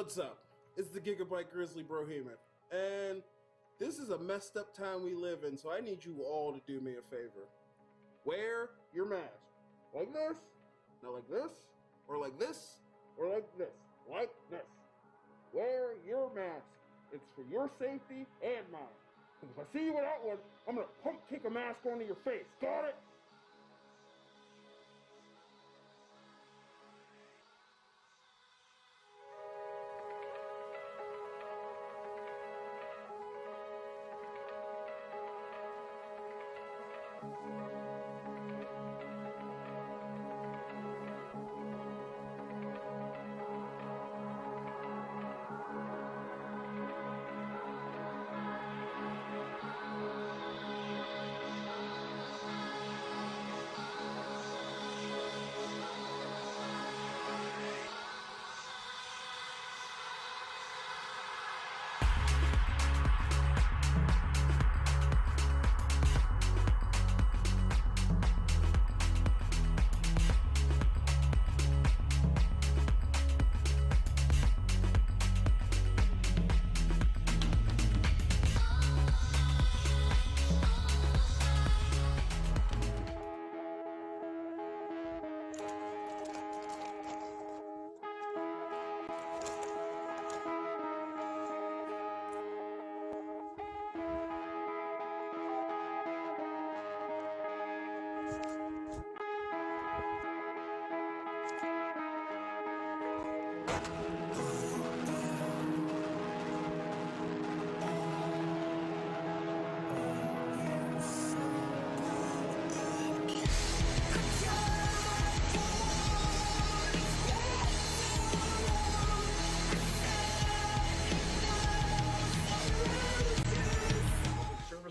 What's up? It's the Gigabyte Grizzly Brohemian, and this is a messed up time we live in, so I need you all to do me a favor. Wear your mask. Like this, not like this, or like this, or like this, like this. Wear your mask. It's for your safety and mine. Because if I see you without one, I'm gonna pump kick a mask onto your face. Got it?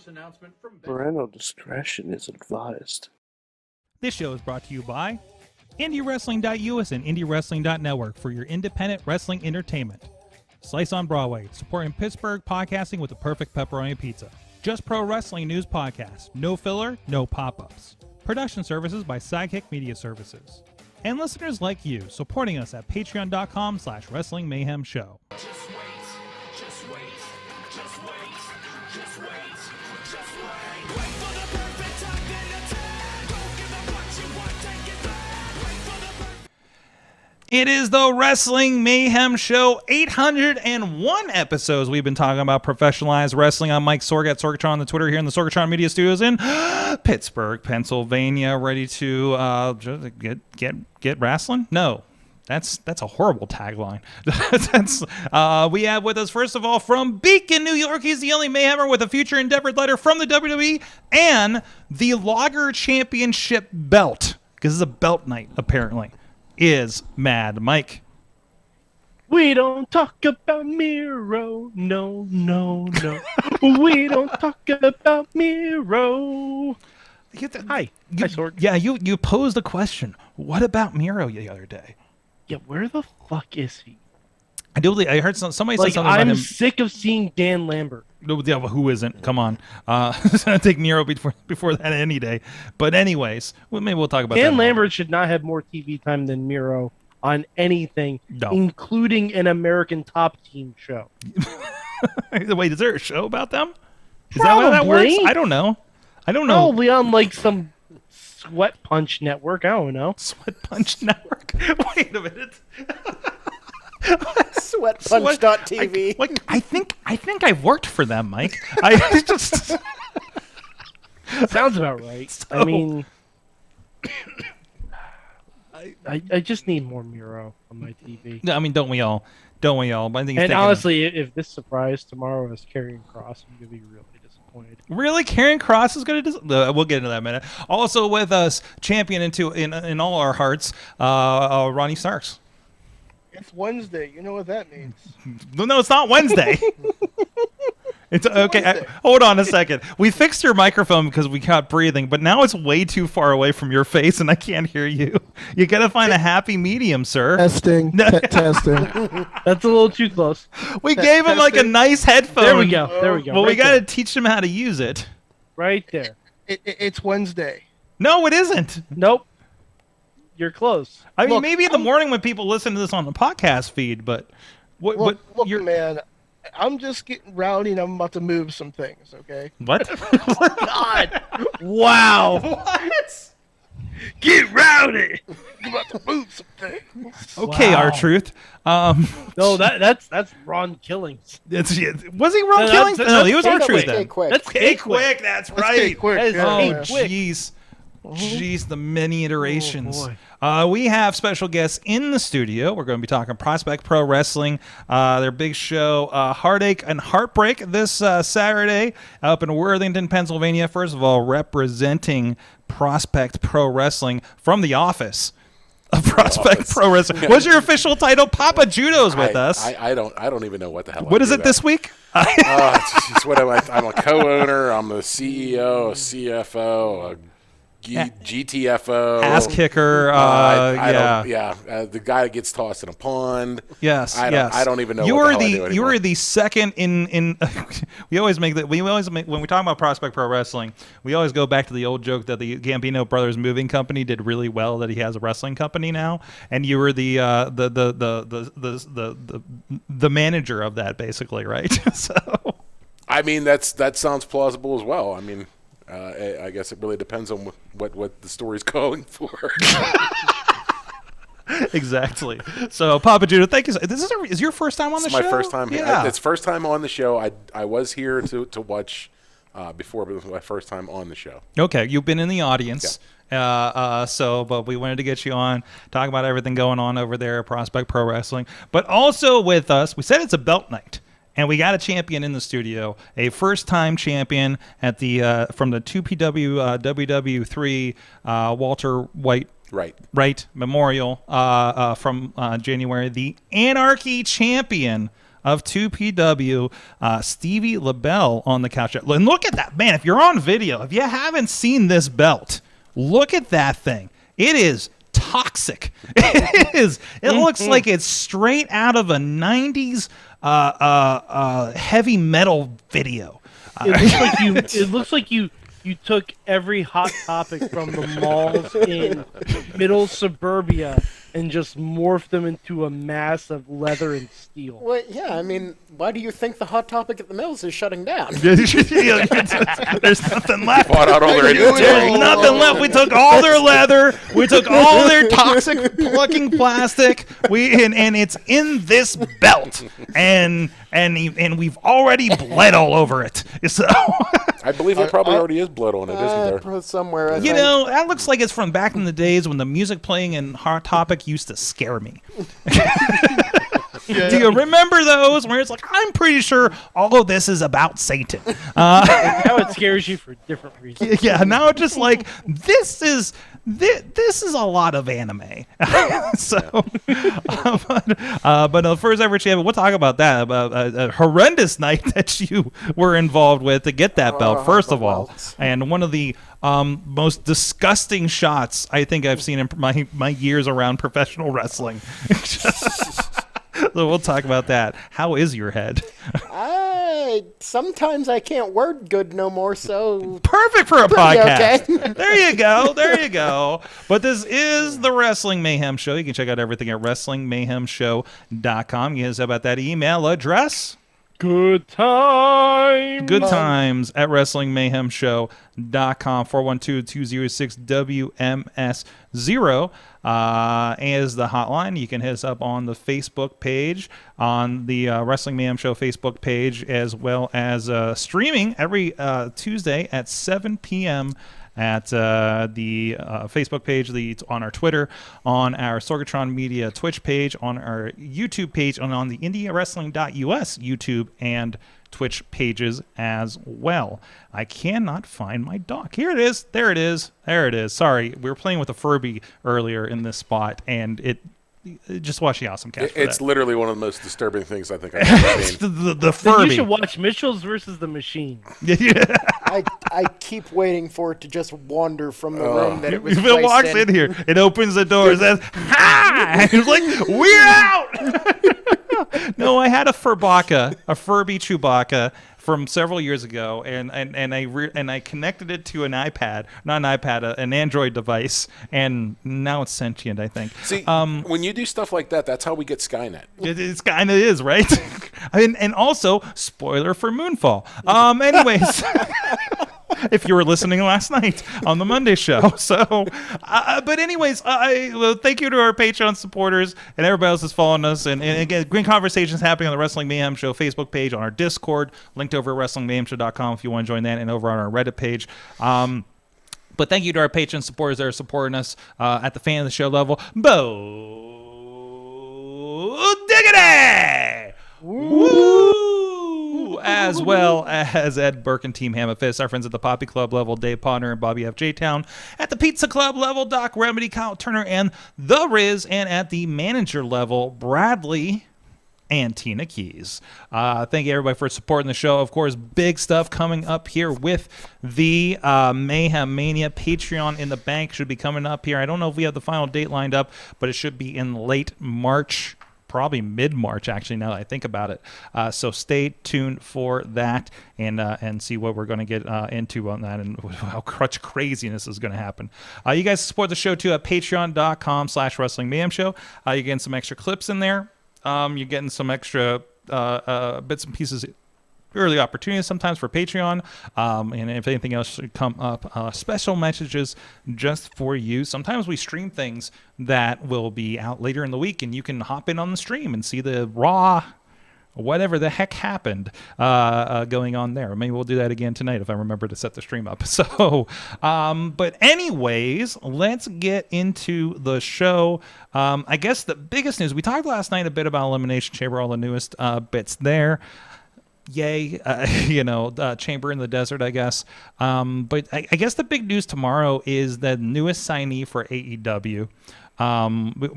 Announcement from Parental discretion is advised. This show is brought to you by IndyWrestling.us and IndyWrestling.network for your independent wrestling entertainment. Slice on Broadway, supporting Pittsburgh podcasting with the perfect pepperoni pizza. Just Pro Wrestling News Podcast. No filler, no pop-ups. Production services by Sidekick Media Services. And listeners like you, supporting us at patreon.com/Wrestling Mayhem Show. Just wait, just wait, just wait, just wait, just wait. Wait for the perfect time then attack. Don't give up what you want, take it back. Wait for the perfect... It is the Wrestling Mayhem Show, 801 episodes. We've been talking about professionalized wrestling. I'm Mike Sorg at Sorgatron on the Twitter here in the Sorgatron Media Studios in Pittsburgh, Pennsylvania, ready to get wrestling? No. That's a horrible tagline. We have with us, first of all, from Beacon, New York, he's the only Mayhemmer with a future endeavored letter from the WWE and the Lager Championship belt, because it's a belt night, apparently, is Mad Mike. We don't talk about Miro. No, no, no. We don't talk about Miro. Hi, Sorg. Yeah, you posed a question. What about Miro the other day? Yeah, where the fuck is he? I heard somebody said something about I'm him. sick of seeing Dan Lambert. No, yeah, well, who isn't? Come on. I'll take Miro before that any day. But anyways, maybe we'll talk about that. Dan Lambert should not have more TV time than Miro on anything, including an American Top Team show. Wait, is there a show about them? Is that how that works? I don't know. Probably on like some Sweat Punch network. I don't know. Sweat Punch network? Wait a minute. Sweatpunch.tv. I think I've worked for them, Mike. I just sounds about right. So, I mean, I just need more Miro on my TV. I mean, don't we all? But I think. And honestly, if this surprise tomorrow is Karrion Kross, I'm gonna be really disappointed. Really, Karrion Kross is going to? We'll get into that in a minute. Also with us, champion in all our hearts, Ronnie Starks. It's Wednesday. You know what that means. No, it's not Wednesday. It's okay. Hold on a second. We fixed your microphone because we caught breathing, but now it's way too far away from your face, and I can't hear you. You got to find a happy medium, sir. Testing. Testing. That's a little too close. We gave him like a nice headphone. There we go. Well, we got to teach him how to use it. Right there. It's Wednesday. No, it isn't. Nope. You're close. I mean, maybe in the morning when people listen to this on the podcast feed, but Look, man, I'm just getting rowdy and I'm about to move some things, okay? What? God! Wow! What? Get rowdy! I'm about to move some things. Okay, Wow. R-Truth. No, that's Ron Killings. Was he Ron No, Killings? No, he was that's R-Truth K-Quick. then. Quick. That's K-Quick, that's right. K-Quick, That is yeah. Oh, K-Quick. jeez. Jeez, the many iterations. Oh, We have special guests in the studio. We're going to be talking Prospect Pro Wrestling, their big show, Heartache and Heartbreak, this Saturday up in Worthington, Pennsylvania. First of all, representing Prospect Pro Wrestling from the office of Prospect Pro Wrestling. What's your official title? Papa Judo's with us. I don't even know what the hell. What I is do it this week? It's just what I'm a co-owner. I'm the CEO, a CFO, a GTFO, Ass kicker. The guy that gets tossed in a pond. Yes, I don't even know. You what were the hell I do you anymore. were the second in. we always make when we talk about Prospect Pro Wrestling, we always go back to the old joke that the Gambino Brothers moving company did really well. That he has a wrestling company now, and you were the manager of that, basically, right? So. I mean, that sounds plausible as well. I mean. I guess it really depends on what the story's calling for. Exactly. So, Papa Judo, thank you. Is your first time on the show? It's my first time. Yeah. It's first time on the show. I was here to watch before, but it was my first time on the show. Okay, you've been in the audience. Yeah. But we wanted to get you on, talk about everything going on over there at Prospect Pro Wrestling. But also with us, we said it's a belt night. And we got a champion in the studio, a first-time champion at the from the 2PW WW3 Walter White Memorial from January. The Anarchy champion of 2PW, Stevie Lebell on the couch. And look at that, man! If you're on video, if you haven't seen this belt, look at that thing. It is toxic. It is. It looks like it's straight out of a 90s heavy metal video. It looks like you took every hot topic from the malls in middle suburbia and just morphed them into a mass of leather and steel. Well, yeah, I mean, why do you think the Hot Topic at the Mills is shutting down? There's nothing left. Bought out all their inventory. There's nothing left. We took all their leather. We took all their toxic plucking plastic. And it's in this belt. And we've already bled all over it. So I believe there probably already is blood on it, isn't there? Somewhere. you know, that looks like it's from back in the days when the music playing in Hot Topic used to scare me. Do you remember those where it's like, I'm pretty sure all of this is about Satan? Now it scares you for different reasons. Yeah, now it's just like, this is a lot of anime. So, but the first ever champion, we'll talk about that, about a horrendous night that you were involved with to get that belt, first of all. And one of the most disgusting shots I think I've seen in my years around professional wrestling. So we'll talk about that. How is your head? Sometimes I can't word good no more, so... Perfect for a podcast. Okay. There you go. There you go. But this is the Wrestling Mayhem Show. You can check out everything at WrestlingMayhemShow.com. You guys about that email address? Good time. Good times at WrestlingMayhemShow.com. 412-206-WMS0 is the hotline. You can hit us up on the Facebook page, on the Wrestling Mayhem Show Facebook page, as well as streaming every Tuesday at 7 p.m. at the Facebook page, on our Twitter, on our Sorgatron Media Twitch page, on our YouTube page, and on the IndyWrestling.us YouTube and Twitch pages as well. I cannot find my dock. Here it is. There it is. There it is. Sorry, we were playing with a Furby earlier in this spot, and just watch the awesome catch. It's literally one of the most disturbing things I think I've ever seen. the Furby. You should watch Mitchell's versus the Machine. Yeah. I keep waiting for it to just wander from the room that it was If it placed walks in here, it opens the door, says, "Hi!" And it's like, "We're out." No, I had a Furby Chewbacca from several years ago, and I connected it to an iPad, not an iPad, an Android device, and now it's sentient, I think. See, when you do stuff like that, that's how we get Skynet. It kind of is, right? and also, spoiler for Moonfall. Anyways. If you were listening last night on the Monday show. So, but anyways, thank you to our Patreon supporters and everybody else that's following us. And again, great conversations happening on the Wrestling Mayhem Show Facebook page, on our Discord, linked over at WrestlingMayhemShow.com if you want to join that, and over on our Reddit page. But thank you to our Patreon supporters that are supporting us at the fan of the show level. Bo Diggity! Woo! As well as Ed Burke and Team Hammerfist, our friends at the Poppy Club level, Dave Potter and Bobby F. J-Town. At the Pizza Club level, Doc Remedy, Kyle Turner, and The Riz. And at the manager level, Bradley and Tina Keys. Thank you, everybody, for supporting the show. Of course, big stuff coming up here with the Mayhem Mania. Patreon in the bank should be coming up here. I don't know if we have the final date lined up, but it should be in late March. Probably mid-March, actually, now that I think about it. So stay tuned for that and see what we're going to get into on that and how much craziness is going to happen. You guys support the show, too, at patreon.com/Wrestling Mayhem Show. You're getting some extra clips in there. You're getting some extra bits and pieces, early opportunities sometimes for Patreon, and if anything else should come up, special messages just for you. Sometimes we stream things that will be out later in the week, and you can hop in on the stream and see the raw, whatever the heck happened going on there. Maybe we'll do that again tonight if I remember to set the stream up. So, but anyways, let's get into the show. I guess the biggest news, we talked last night a bit about Elimination Chamber, all the newest bits there. Yay, Chamber in the Desert, I guess. But I guess the big news tomorrow is the newest signee for AEW.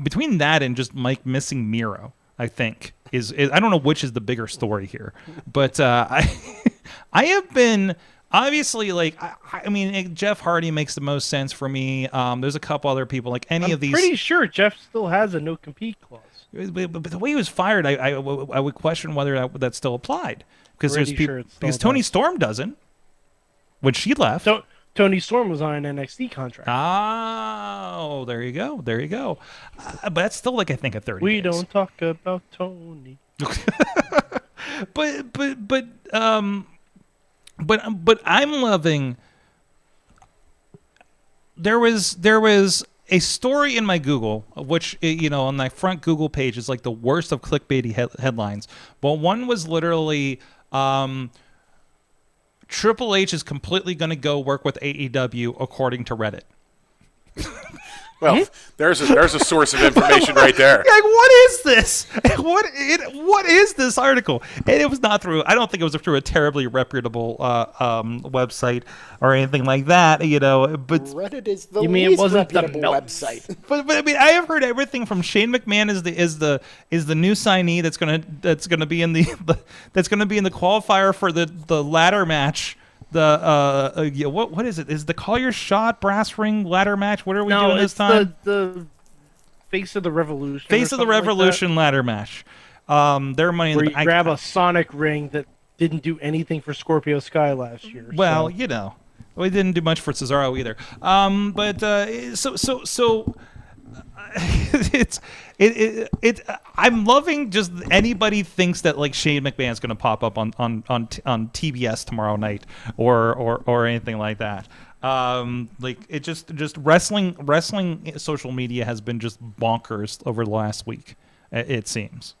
Between that and just Mike missing Miro, I think, is I don't know which is the bigger story here. But I have been... Obviously, I mean, Jeff Hardy makes the most sense for me. There's a couple other people, like any of these... I'm pretty sure Jeff still has a no-compete clause. But the way he was fired, I would question whether that still applied. Because there's people, because Toni Storm doesn't. When she left, Toni Storm was on an NXT contract. Oh, there you go, but that's still like I think a 30. We don't talk about Tony. but I'm loving. There was a story in my Google, which, on my front Google page is like the worst of clickbaity headlines. But one was literally, Triple H is completely going to go work with AEW, according to Reddit. Well, there's a source of information right there. Like, what is this? What is this article? And it was not through. I don't think it was through a terribly reputable website or anything like that. But Reddit is the least reputable website. But I mean, I have heard everything from Shane McMahon is the new signee that's gonna be in the qualifier for the ladder match. What is it? Is the Call Your Shot brass ring ladder match? What are we doing this time? The Face of the Revolution. Face of the Revolution ladder match. Their money where you grab a Sonic ring that didn't do anything for Scorpio Sky last year. Well, we didn't do much for Cesaro either. I'm loving just anybody thinks that like Shane McMahon's going to pop up on TBS tomorrow night or anything like that. Like it just wrestling social media has been just bonkers over the last week. It seems.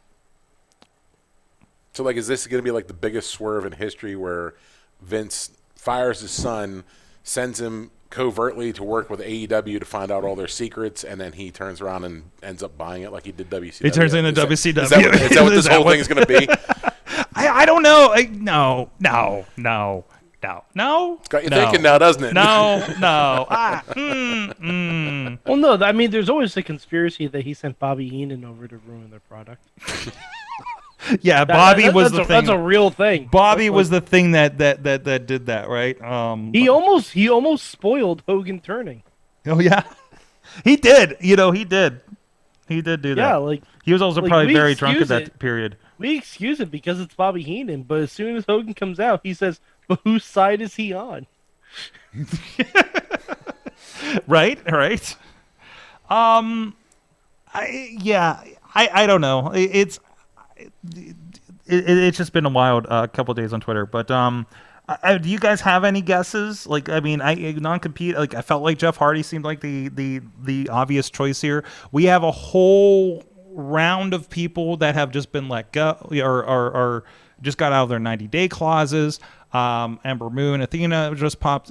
So like, is this going to be like the biggest swerve in history where Vince fires his son, sends him covertly to work with AEW to find out all their secrets, and then he turns around and ends up buying it like he did WCW? He turns into WCW. Is that what this whole thing is going to be? I don't know. No. It's got you thinking now, doesn't it? No. Well, no. I mean, there's always the conspiracy that he sent Bobby Heenan over to ruin their product. Yeah, Bobby was the thing. That's a real thing. Bobby was the thing that did that, right? He almost spoiled Hogan turning. Oh yeah, he did. He did. He did do that. Yeah, like he was also like, probably we very drunk at excuse that it. period. we excuse it because it's Bobby Heenan, but as soon as Hogan comes out, he says, "But whose side is he on?" Right. I don't know. It's just been a wild couple days on Twitter. But do you guys have any guesses? Like, I mean, I non-compete. Like, I felt like Jeff Hardy seemed like the obvious choice here. We have a whole round of people that have just been let go or just got out of their 90-day clauses. Ember Moon, Athena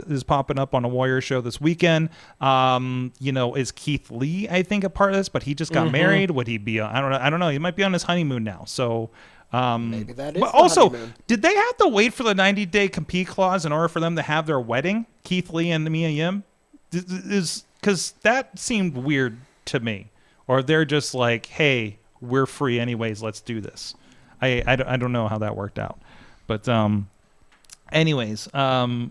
is popping up on a Warrior show this weekend. Is Keith Lee, I think, a part of this? But he just got married. Would he be? I don't know. He might be on his honeymoon now. So maybe that is. But the also, honeymoon. did they have to wait for the 90-day compete clause in order for them to have their wedding? Keith Lee and Mia Yim, because that seemed weird to me. Or they're just like, hey, we're free anyways. Let's do this. I don't know how that worked out, but anyways, I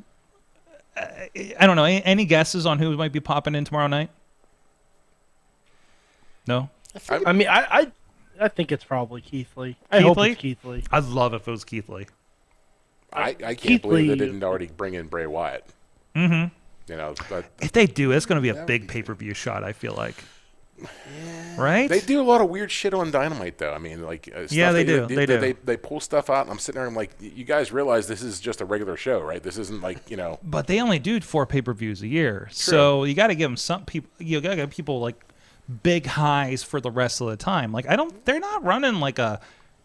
don't know. Any guesses on who might be popping in tomorrow night? No. I mean, I think it's probably Keith Lee. I Keith hope Lee? it's Keith Lee. I'd love if it was Keith Lee. I can't Keith believe they Lee- didn't already bring in Bray Wyatt. Mm-hmm. But If they do, it's going to be a big pay-per-view shot, I feel like. Right? they do a lot of weird shit on Dynamite, though. I mean, like, Yeah, they do. They pull stuff out, and I'm sitting there, I'm like, you guys realize this is just a regular show, right? This isn't like, But they only do 4 pay-per-views a year. So you got to give them some people, you got to give people like big highs for the rest of the time. Like, they're not running like a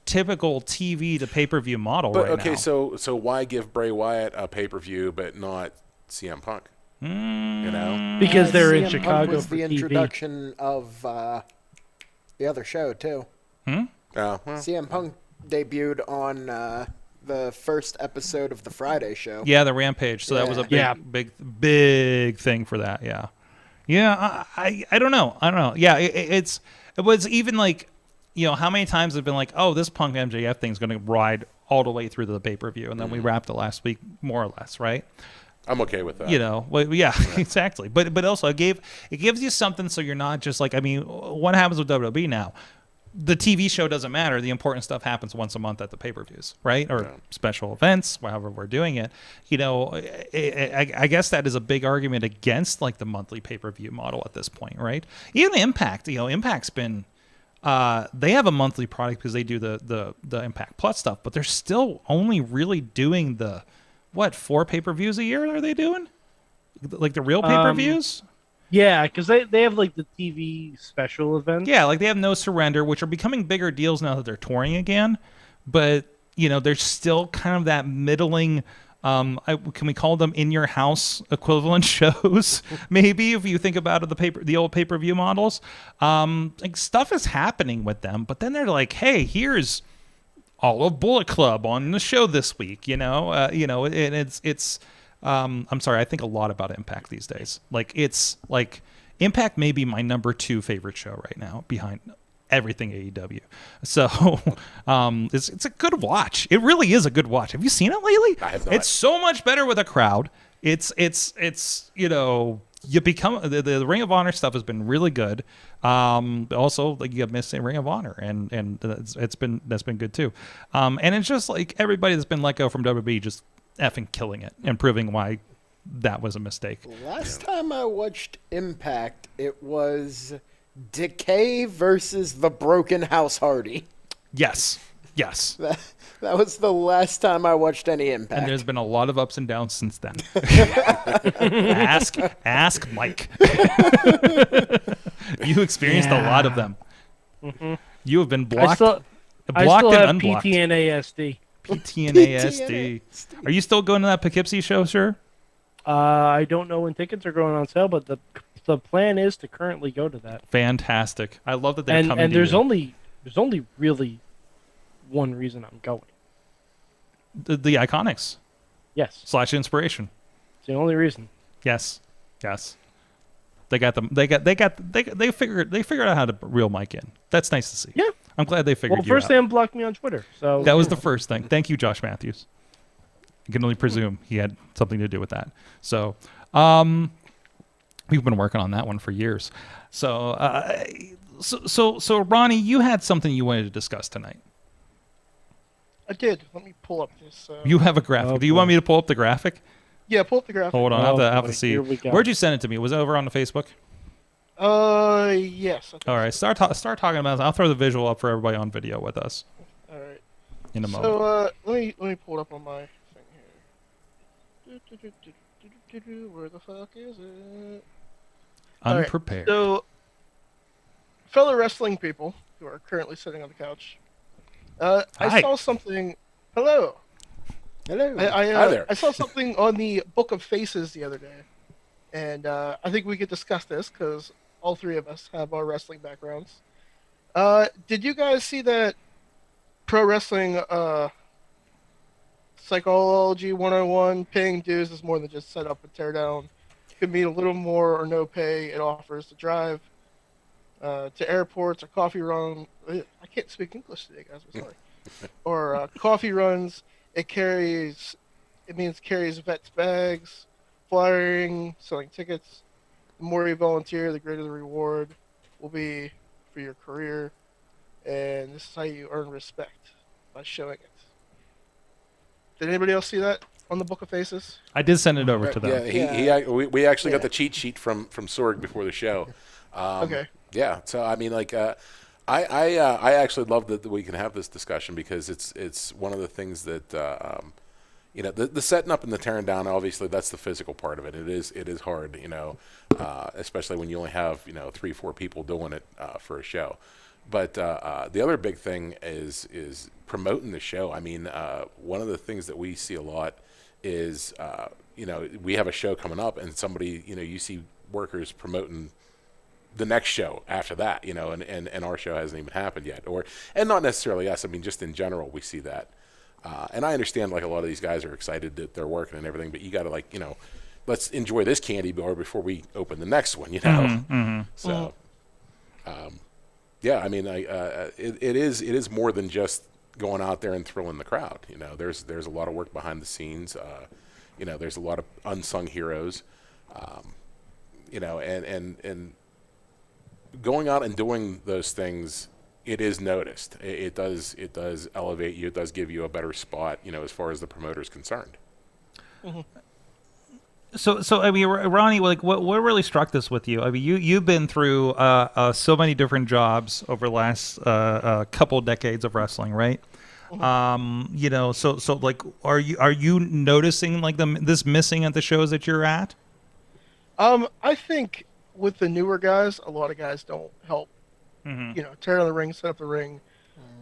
typical TV to pay-per-view model But right okay, now. so why give Bray Wyatt a pay-per-view but not CM Punk? Because they're in CM Punk Chicago was for the TV. introduction of the other show too. Oh, well, CM Punk debuted on the first episode of the Friday show. Yeah, the Rampage. So that was a Yeah. big thing for that. Yeah. Yeah, I don't know. Yeah, it was even like, how many times have been like, oh, this Punk MJF thing's going to ride all the way through to the pay-per-view, and then we wrapped it last week, more or less, right? I'm okay with that. Well, yeah, exactly. But also it gives you something, so you're not just like, I mean, what happens with WWE now? The TV show doesn't matter. The important stuff happens once a month at the pay-per-views, right? Or special events, however we're doing it. I guess that is a big argument against like the monthly pay-per-view model at this point, right? Even Impact, Impact's been they have a monthly product because they do the Impact Plus stuff, but they're still only really doing the 4 pay-per-views a year are they doing? Like the real pay-per-views? Yeah, because they have like the TV special events. Yeah, like they have No Surrender, which are becoming bigger deals now that they're touring again. But, there's still kind of that middling, can we call them in-your-house equivalent shows? Maybe, if you think about it, the old pay-per-view models. Like stuff is happening with them, but then they're like, hey, here's all of Bullet Club on the show this week, and it's I'm sorry, I think a lot about Impact these days. Like, it's like Impact may be my number 2 favorite show right now behind everything AEW. So it's a good watch. It really is a good watch. Have you seen it lately? I have not. It's so much better with a crowd. It's you become the Ring of Honor stuff has been really good. Also, like, you have missing Ring of Honor, and that's been good too. And it's just like everybody that's been let go from WWE just effing killing it and proving why that was a mistake. Last time I watched Impact, it was Decay versus the Broken House Hardy. Yes. That was the last time I watched any Impact. And there's been a lot of ups and downs since then. Ask Mike. You experienced a lot of them. Mm-hmm. You have been blocked, I blocked still and have unblocked. PTNASD. PTNASD. Are you still going to that Poughkeepsie show, sir? I don't know when tickets are going on sale, but the plan is to currently go to that. Fantastic. I love that they're coming and to there's you. only really one reason I'm going. The Iconics Yes, / Inspiration. it's the only reason. Yes. They got them. They figured out how to reel Mike in. That's nice to see. Yeah. I'm glad they figured Well, you first out. they unblocked me on Twitter, so That was the first thing. Thank you, Josh Matthews. I can only presume he had something to do with that. So, we've been working on that one for years. So, So Ronnie, you had something you wanted to discuss tonight. I did. Let me pull up this. You have a graphic. Oh, Do you want boy. me to pull up the graphic? Yeah, pull up the graphic. Hold on, Oh, I have boy, to see. here we go. Where'd you send it to me? Was it over on the Facebook? Yes. I think All right, start talking about it. I'll throw the visual up for everybody on video with us so. All right. in a moment. So let me pull it up on my thing here. Where the fuck is it? All right, Unprepared. So, fellow wrestling people who are currently sitting on the couch, Hi. I saw something. Hello. Hello. Hi there. I saw something on the Book of Faces the other day, and I think we could discuss this because all three of us have our wrestling backgrounds. Did you guys see that pro wrestling psychology 101? Paying dues is more than just set up and tear down. Could mean a little more or no pay. It offers to drive to airports or coffee run. I can't speak English today, guys. I'm sorry. Or coffee runs. It means carries vets bags, flyering, selling tickets. The more you volunteer, the greater the reward will be for your career. And this is how you earn respect, by showing it. Did anybody else see that on the Book of Faces? I did send it over to them. Yeah, we actually got the cheat sheet from Sorg before the show. Okay. Yeah, so I mean, like, I actually love that we can have this discussion because it's one of the things that you know, the setting up and the tearing down. Obviously, that's the physical part of it. It is hard, you know, especially when you only have 3-4 people doing it for a show. But the other big thing is promoting the show. I mean, one of the things that we see a lot is we have a show coming up and somebody, you see workers promoting the next show after that, and our show hasn't even happened yet, and not necessarily us. I mean, just in general, we see that. And I understand, like, a lot of these guys are excited that they're working and everything, but you got to, let's enjoy this candy bar before we open the next one, So, yeah, I mean, it is more than just going out there and thrilling the crowd. There's a lot of work behind the scenes. There's a lot of unsung heroes. And going out and doing those things, it is noticed. It does elevate you. It does give you a better spot, as far as the promoter is concerned. Mm-hmm. So I mean, Ronnie, like, what really struck this with you? I mean, you've been through so many different jobs over the last couple decades of wrestling, right? Mm-hmm. So like, are you noticing, like, this missing at the shows that you're at? I think with the newer guys, a lot of guys don't help. Mm-hmm. Tear down the ring, set up the ring,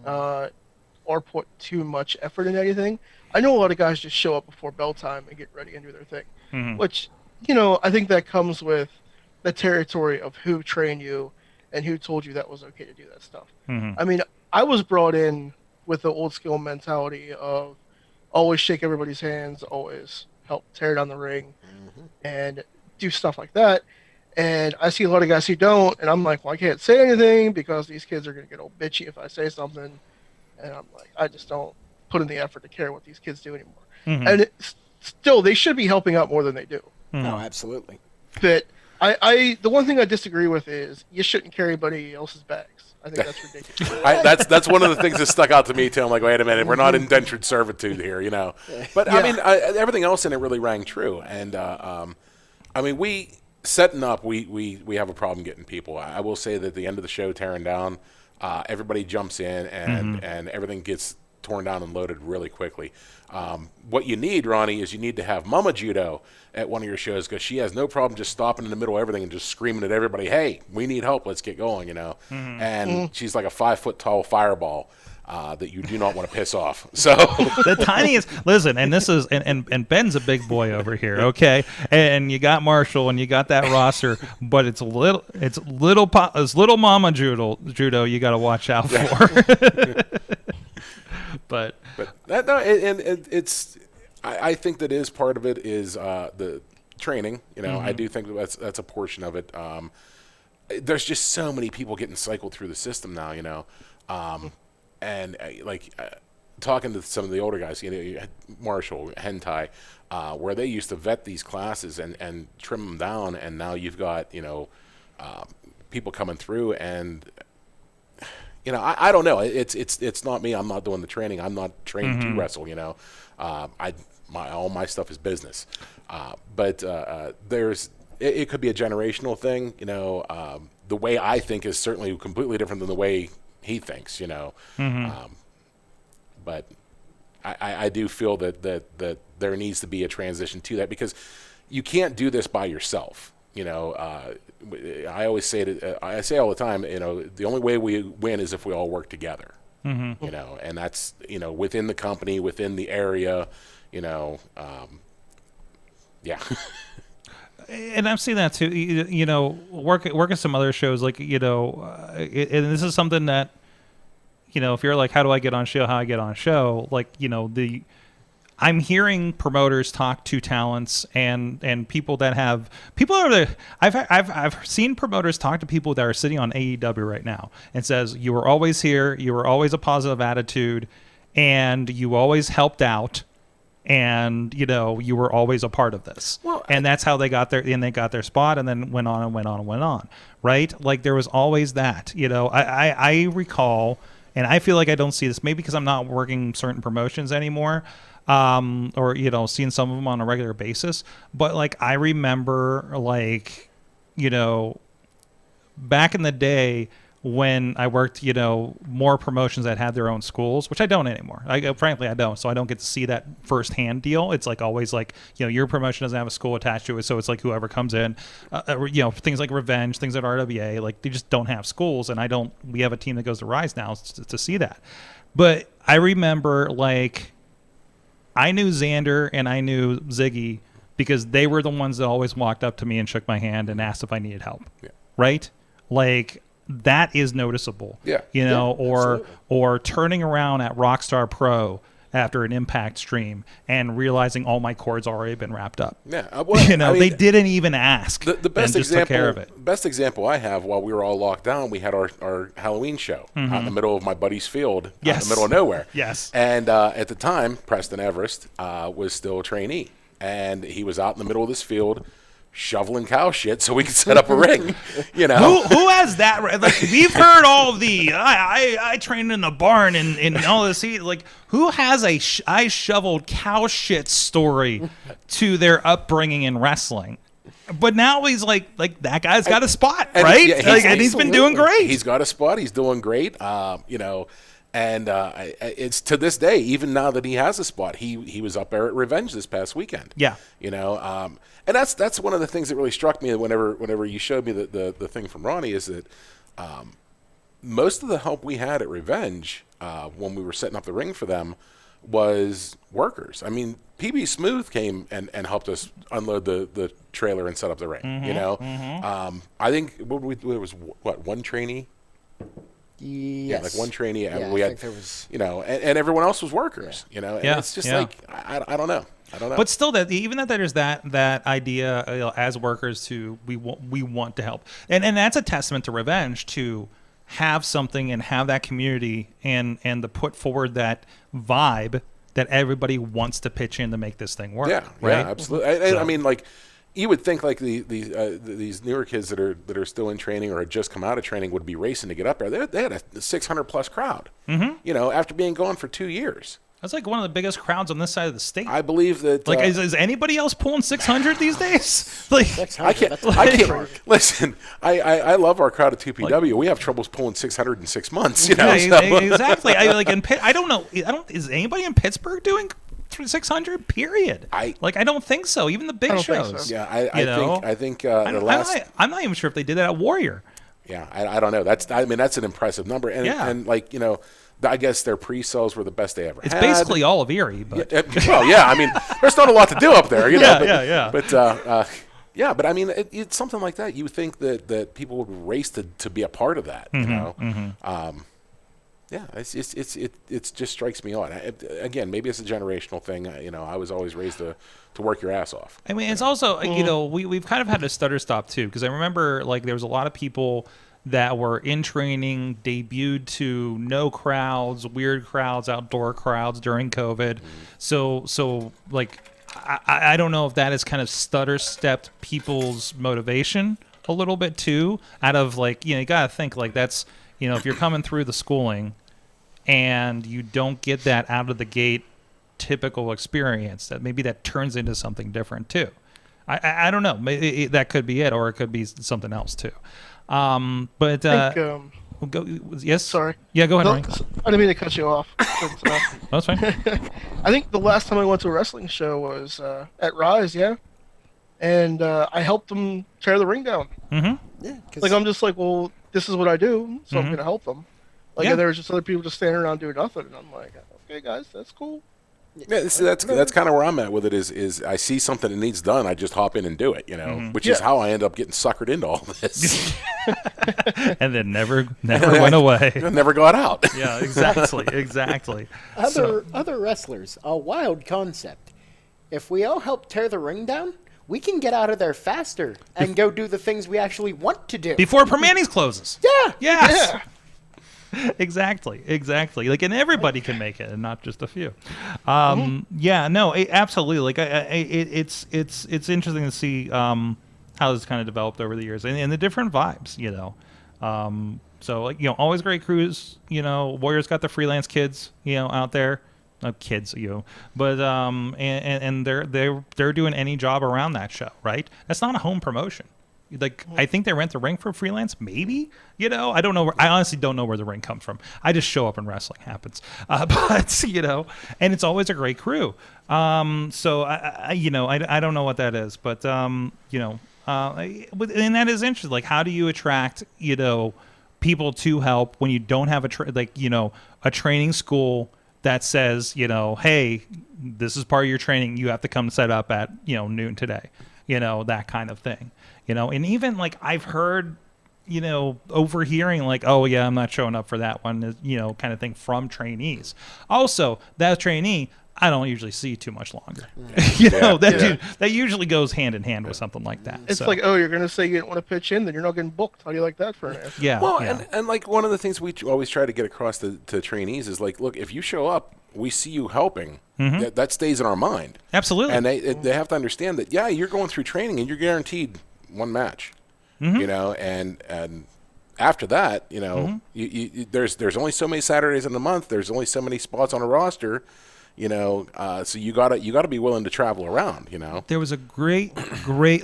or put too much effort into anything. I know a lot of guys just show up before bell time and get ready and do their thing, which, I think that comes with the territory of who trained you and who told you that was okay to do that stuff. I mean, I was brought in with the old school mentality of always shake everybody's hands, always help tear down the ring, and do stuff like that. And I see a lot of guys who don't, and I'm like, well, I can't say anything because these kids are going to get all bitchy if I say something. And I'm like, I just don't put in the effort to care what these kids do anymore. And still, they should be helping out more than they do. No, absolutely. But the one thing I disagree with is you shouldn't carry anybody else's bags. I think that's ridiculous. That's one of the things that stuck out to me too. I'm like, wait a minute, we're not indentured servitude here, But I mean, everything else in it really rang true. And I mean, we have a problem getting people. I will say that at the end of the show, tearing down, everybody jumps in and everything gets torn down and loaded really quickly. What you need, Ronnie, is you need to have Mama Judo at one of your shows because she has no problem just stopping in the middle of everything and just screaming at everybody, hey, we need help, let's get going, And she's like a 5-foot-tall fireball that you do not want to piss off. So the tiniest, listen, and this is, and Ben's a big boy over here, okay? And you got Marshall and you got that roster, but it's little Mama Judo you got to watch out for. But that, no, it's. I think that is part of it is the training. I do think that's a portion of it. There's just so many people getting cycled through the system now. And talking to some of the older guys, Marshall, Hentai, where they used to vet these classes and trim them down, and now you've got people coming through, and you know, I don't know. It's not me. I'm not doing the training. I'm not trained to wrestle. You know, all my stuff is business. But it could be a generational thing. You know, the way I think is certainly completely different than the way he thinks. You know, but I do feel that there needs to be a transition to that, because you can't do this by yourself. You know, I always say it. I say all the time. You know, the only way we win is if we all work together. You know, and that's, you know, within the company, within the area. You know, yeah. And I've seen that too. You know, working some other shows, like, you know, and this is something that, you know, if you're like, how do I get on show? How I get on show? Like, you know, I'm hearing promoters talk to talents and people I've seen promoters talk to people that are sitting on AEW right now and says, you were always here, you were always a positive attitude, and you always helped out, and, you know, you were always a part of this. Well, and that's how they got their spot, and then went on and went on and went on, right? Like, there was always that, you know. I recall, and I feel like I don't see this, maybe because I'm not working certain promotions anymore, or, you know, seeing some of them on a regular basis. But, like, I remember, like, you know, back in the day when I worked, you know, more promotions that had their own schools, which I don't anymore. Frankly, I don't. So I don't get to see that firsthand deal. It's like always like, you know, your promotion doesn't have a school attached to it. So it's like whoever comes in, you know, things like Revenge, things at RWA, like they just don't have schools. And we have a team that goes to Rise now to see that. But I remember, like, I knew Xander and I knew Ziggy because they were the ones that always walked up to me and shook my hand and asked if I needed help. Yeah. Right? Like, that is noticeable. Yeah. You know, or turning around at Rockstar Pro after an Impact stream and realizing all my cords already been wrapped up. Yeah. Well, you know, I mean, they didn't even ask. The best example, took care of it. Best example I have, while we were all locked down, we had our Halloween show out in the middle of my buddy's field, out in the middle of nowhere. Yes. And at the time, Preston Everest was still a trainee, and he was out in the middle of this field shoveling cow shit so we could set up a ring. You know, who has that? Like, we've heard all of the I trained in the barn and all this. Like, who has a I shoveled cow shit story to their upbringing in wrestling? But now he's like that guy's got a spot, right? Yeah, and he's been doing great. He's got a spot. He's doing great. You know. And it's to this day, even now that he has a spot, he was up there at Revenge this past weekend. Yeah, you know, and that's one of the things that really struck me whenever you showed me the thing from Ronnie, is that most of the help we had at Revenge when we were setting up the ring for them was workers. I mean, PB Smooth came and helped us unload the trailer and set up the ring. You know, I think there was one trainee. Yes. Yeah, like one trainee, and yeah, we I had, think there was... you know, and everyone else was workers, you know, and it's just like, I don't know. But still, that even that there's that idea, you know, as workers to we want to help, and that's a testament to Revenge to have something and have that community and to put forward that vibe that everybody wants to pitch in to make this thing work. Yeah, right? Yeah, absolutely. I mean, like, you would think like these newer kids that are still in training or had just come out of training would be racing to get up there. They had a 600+ crowd. You know, after being gone for 2 years. That's like one of the biggest crowds on this side of the state. I believe that. Like, is anybody else pulling 600 these days? Like, I can't. Listen, I love our crowd at 2PW. We have troubles pulling 600 in 6 months. You know, exactly. I don't know. Is anybody in Pittsburgh doing 600? Period. I don't think so. Even the big shows. So. Yeah, I think the last. I'm not even sure if they did that at Warrior. Yeah, I don't know. That's an impressive number. And like, you know, I guess their pre-sales were the best they ever had. It's basically all of Erie, but well, yeah. I mean, there's not a lot to do up there, you know. Yeah. But yeah, but I mean, it's something like that. You would think that people would race to be a part of that, you know. Yeah, it just strikes me odd. Again, maybe it's a generational thing. You know, I was always raised to work your ass off. I mean, it's also, you know, we've kind of had a stutter stop too, because I remember like there was a lot of people that were in training, debuted to no crowds, weird crowds, outdoor crowds during COVID. So like, I don't know if that has kind of stutter stepped people's motivation a little bit too, out of like, you know, you got to think like that's, You know, if you're coming through the schooling and you don't get that out of the gate typical experience, that maybe that turns into something different too. I don't know. Maybe that could be it, or it could be something else too. But I think, go, yes. sorry. Yeah, go ahead. No, Ronnie. I didn't mean to cut you off. That's fine. I think the last time I went to a wrestling show was at Rise, yeah. And I helped them tear the ring down. Mm-hmm. Yeah, Like, I'm just like, well, this is what I do, so I'm going to help them. Like, Yeah. and there was just other people just standing around doing nothing. And I'm like, okay, guys, that's cool. Yeah, that's kind of where I'm at with it. Is I see something that needs done, I just hop in and do it. You know, which is how I end up getting suckered into all this, And then never went away. I never got out. Yeah, exactly. Other wrestlers, a wild concept. If we all help tear the ring down, we can get out of there faster and go do the things we actually want to do. Before Permanis closes. Yeah. Yes. Yeah. Exactly. Like, and everybody can make it, and not just a few. Yeah, no, absolutely. Like, it's interesting to see how this kind of developed over the years, and the different vibes. You know, so like, you know, always great crews. You know, Warriors got the freelance kids. You know, out there. Not kids, you know, but and they're doing any job around that show, right? That's not a home promotion. Like, I think they rent the ring for freelance, maybe. You know, I don't know. I honestly don't know where the ring comes from. I just show up and wrestling happens. But you know, and it's always a great crew. So I you know, I don't know what that is, but you know, and that is interesting. Like, how do you attract, you know, people to help when you don't have a training school that says, you know, hey, this is part of your training. You have to come set up at, you know, noon today, you know, that kind of thing, you know. And even like I've heard, you know, overhearing like, oh yeah, I'm not showing up for that one, you know, kind of thing from trainees. Also, that trainee, I don't usually see too much longer. You know, that usually goes hand in hand with something like that. It's like, oh, you're going to say you didn't want to pitch in, then you're not getting booked. How do you like that for an answer? Yeah. Well, yeah. and like one of the things we always try to get across to trainees is like, look, if you show up, we see you helping. That stays in our mind. Absolutely. And they have to understand that, yeah, you're going through training and you're guaranteed one match. You know, and after that, you know, there's only so many Saturdays in the month. There's only so many spots on a roster. You know, so you gotta be willing to travel around. You know, there was a great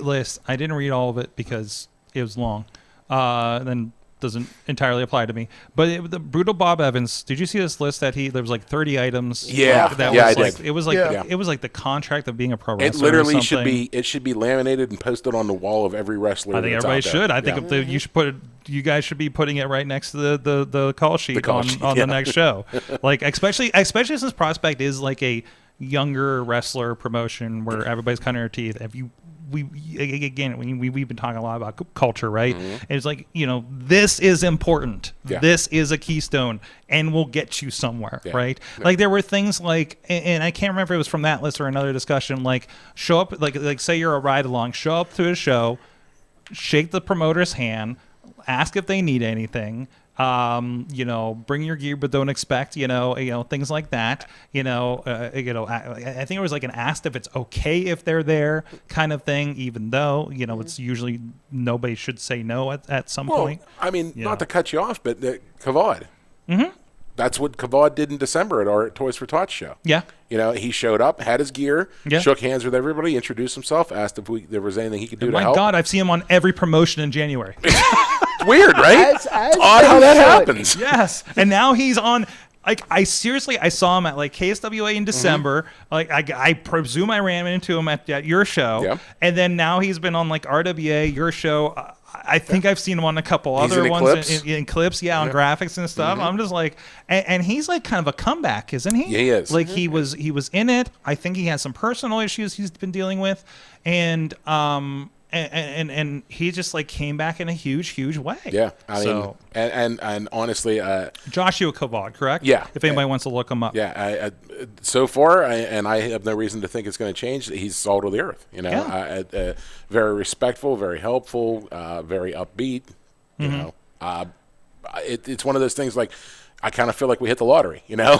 list. I didn't read all of it because it was long. Then doesn't entirely apply to me. But the Brutal Bob Evans. Did you see this list that there was like 30 items? Yeah, that yeah, was I like, did. It was like Yeah. it was like the contract of being a pro wrestler. it literally or should something. be laminated and posted on the wall of every wrestler. I think that's everybody out there. should. I think Yeah. if you should put it, you guys should be putting it right next to the call sheet call on sheet, the yeah. next show. Like especially since Prospect is like a younger wrestler promotion where everybody's cutting their teeth. We've been talking a lot about culture, right? And it's like, you know, this is important. Yeah. This is a keystone and will get you somewhere, Yeah. right? Like there were things like, and I can't remember if it was from that list or another discussion, like show up, like say you're a ride along, show up to a show, shake the promoter's hand, ask if they need anything. You know, bring your gear, but don't expect, you know, things like that. I think it was like an asked if it's okay if they're there kind of thing, even though, you know, it's usually nobody should say no at some Well, point. I mean, Yeah. not to cut you off, but Kavad. That's what Kavad did in December at our Toys for Tots show. Yeah. You know, he showed up, had his gear, Yeah. shook hands with everybody, introduced himself, asked if there was anything he could do to My help. God, I've seen him on every promotion in January. It's weird, right? As It's odd how that they should. happens. Yes, and now he's on. Like I saw him at like KSWA in December. Like I presume I ran into him at your show. Yeah. And then now he's been on like RWA, your show. I think I've seen him on a couple He's other in ones Eclipse. in clips, on graphics and stuff. I'm just like, and he's like kind of a comeback, isn't he? Yeah, he is. Like he was in it. I think he has some personal issues he's been dealing with, and he just like came back in a huge way. Yeah, I So- mean, and honestly, Joshua Kavad, correct? Yeah. If anybody wants to look him up. yeah, so far, and I have no reason to think it's going to change. He's salt of the earth. You know, Yeah. very respectful, very helpful, very upbeat. You know, it's one of those things. Like, I kind of feel like we hit the lottery. You know.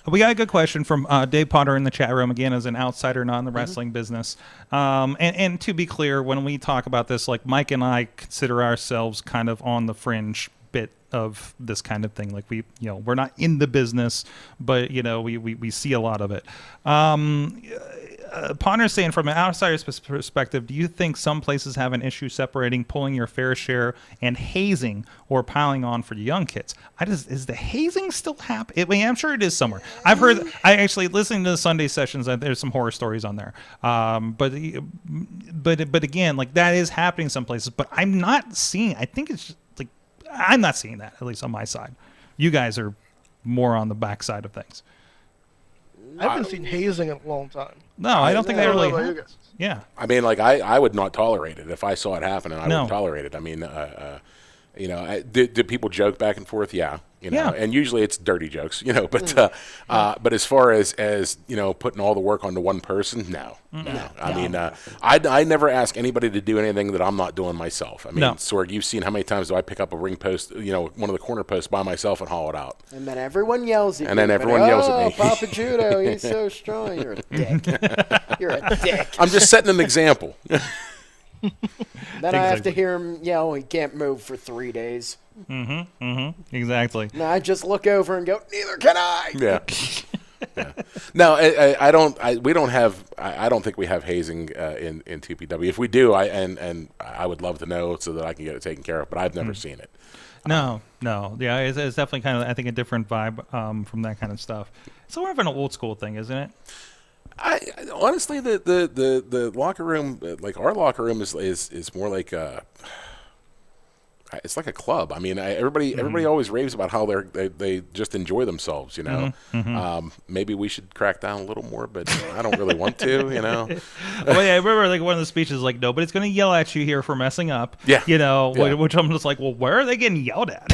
We got a good question from Dave Potter in the chat room, again, as an outsider, not in the wrestling business. And to be clear, when we talk about this, like Mike and I consider ourselves kind of on the fringe bit of this kind of thing. Like we're not in the business, but we see a lot of it. Ponder's saying, from an outsider's perspective, do you think some places have an issue separating pulling your fair share and hazing or piling on for young kids? Is the hazing still happening? I mean, I'm sure it is somewhere. I actually listening to the Sunday sessions, there's some horror stories on there. But again, like, that is happening some places, but I'm not seeing. I think it's just, like, I'm not seeing that, at least on my side. You guys are more on the back side of things. I haven't seen hazing in a long time. No, I don't think they really have. have. Yeah. I mean, like, I would not tolerate it if I saw it happen, and I wouldn't tolerate it. I mean, did people joke back and forth? Yeah. And usually it's dirty jokes, but as far as putting all the work onto one person, no. I mean, I never ask anybody to do anything that I'm not doing myself. I mean, Sorg, you've seen how many times do I pick up a ring post, one of the corner posts by myself and haul it out. And then everyone yells at you. And then everyone yells at me. Papa Judo, he's so strong. You're a dick. You're a dick. I'm just setting an example. Then I have to hear him yell, he can't move for 3 days. Exactly. No, I just look over and go, neither can I. Yeah. No, I don't. We don't have. I don't think we have hazing in TPW. If we do, I would love to know so that I can get it taken care of. But I've never seen it. No. Yeah, it's definitely kind of, I think, a different vibe from that kind of stuff. It's more of an old school thing, isn't it? I honestly, the locker room, like our locker room, is more like it's like a club. I mean, everybody always raves about how they just enjoy themselves. Maybe we should crack down a little more, but I don't really want to. Well, yeah, I remember like one of the speeches, like, nobody's going to yell at you here for messing up. Yeah. Which I'm just like, well, where are they getting yelled at?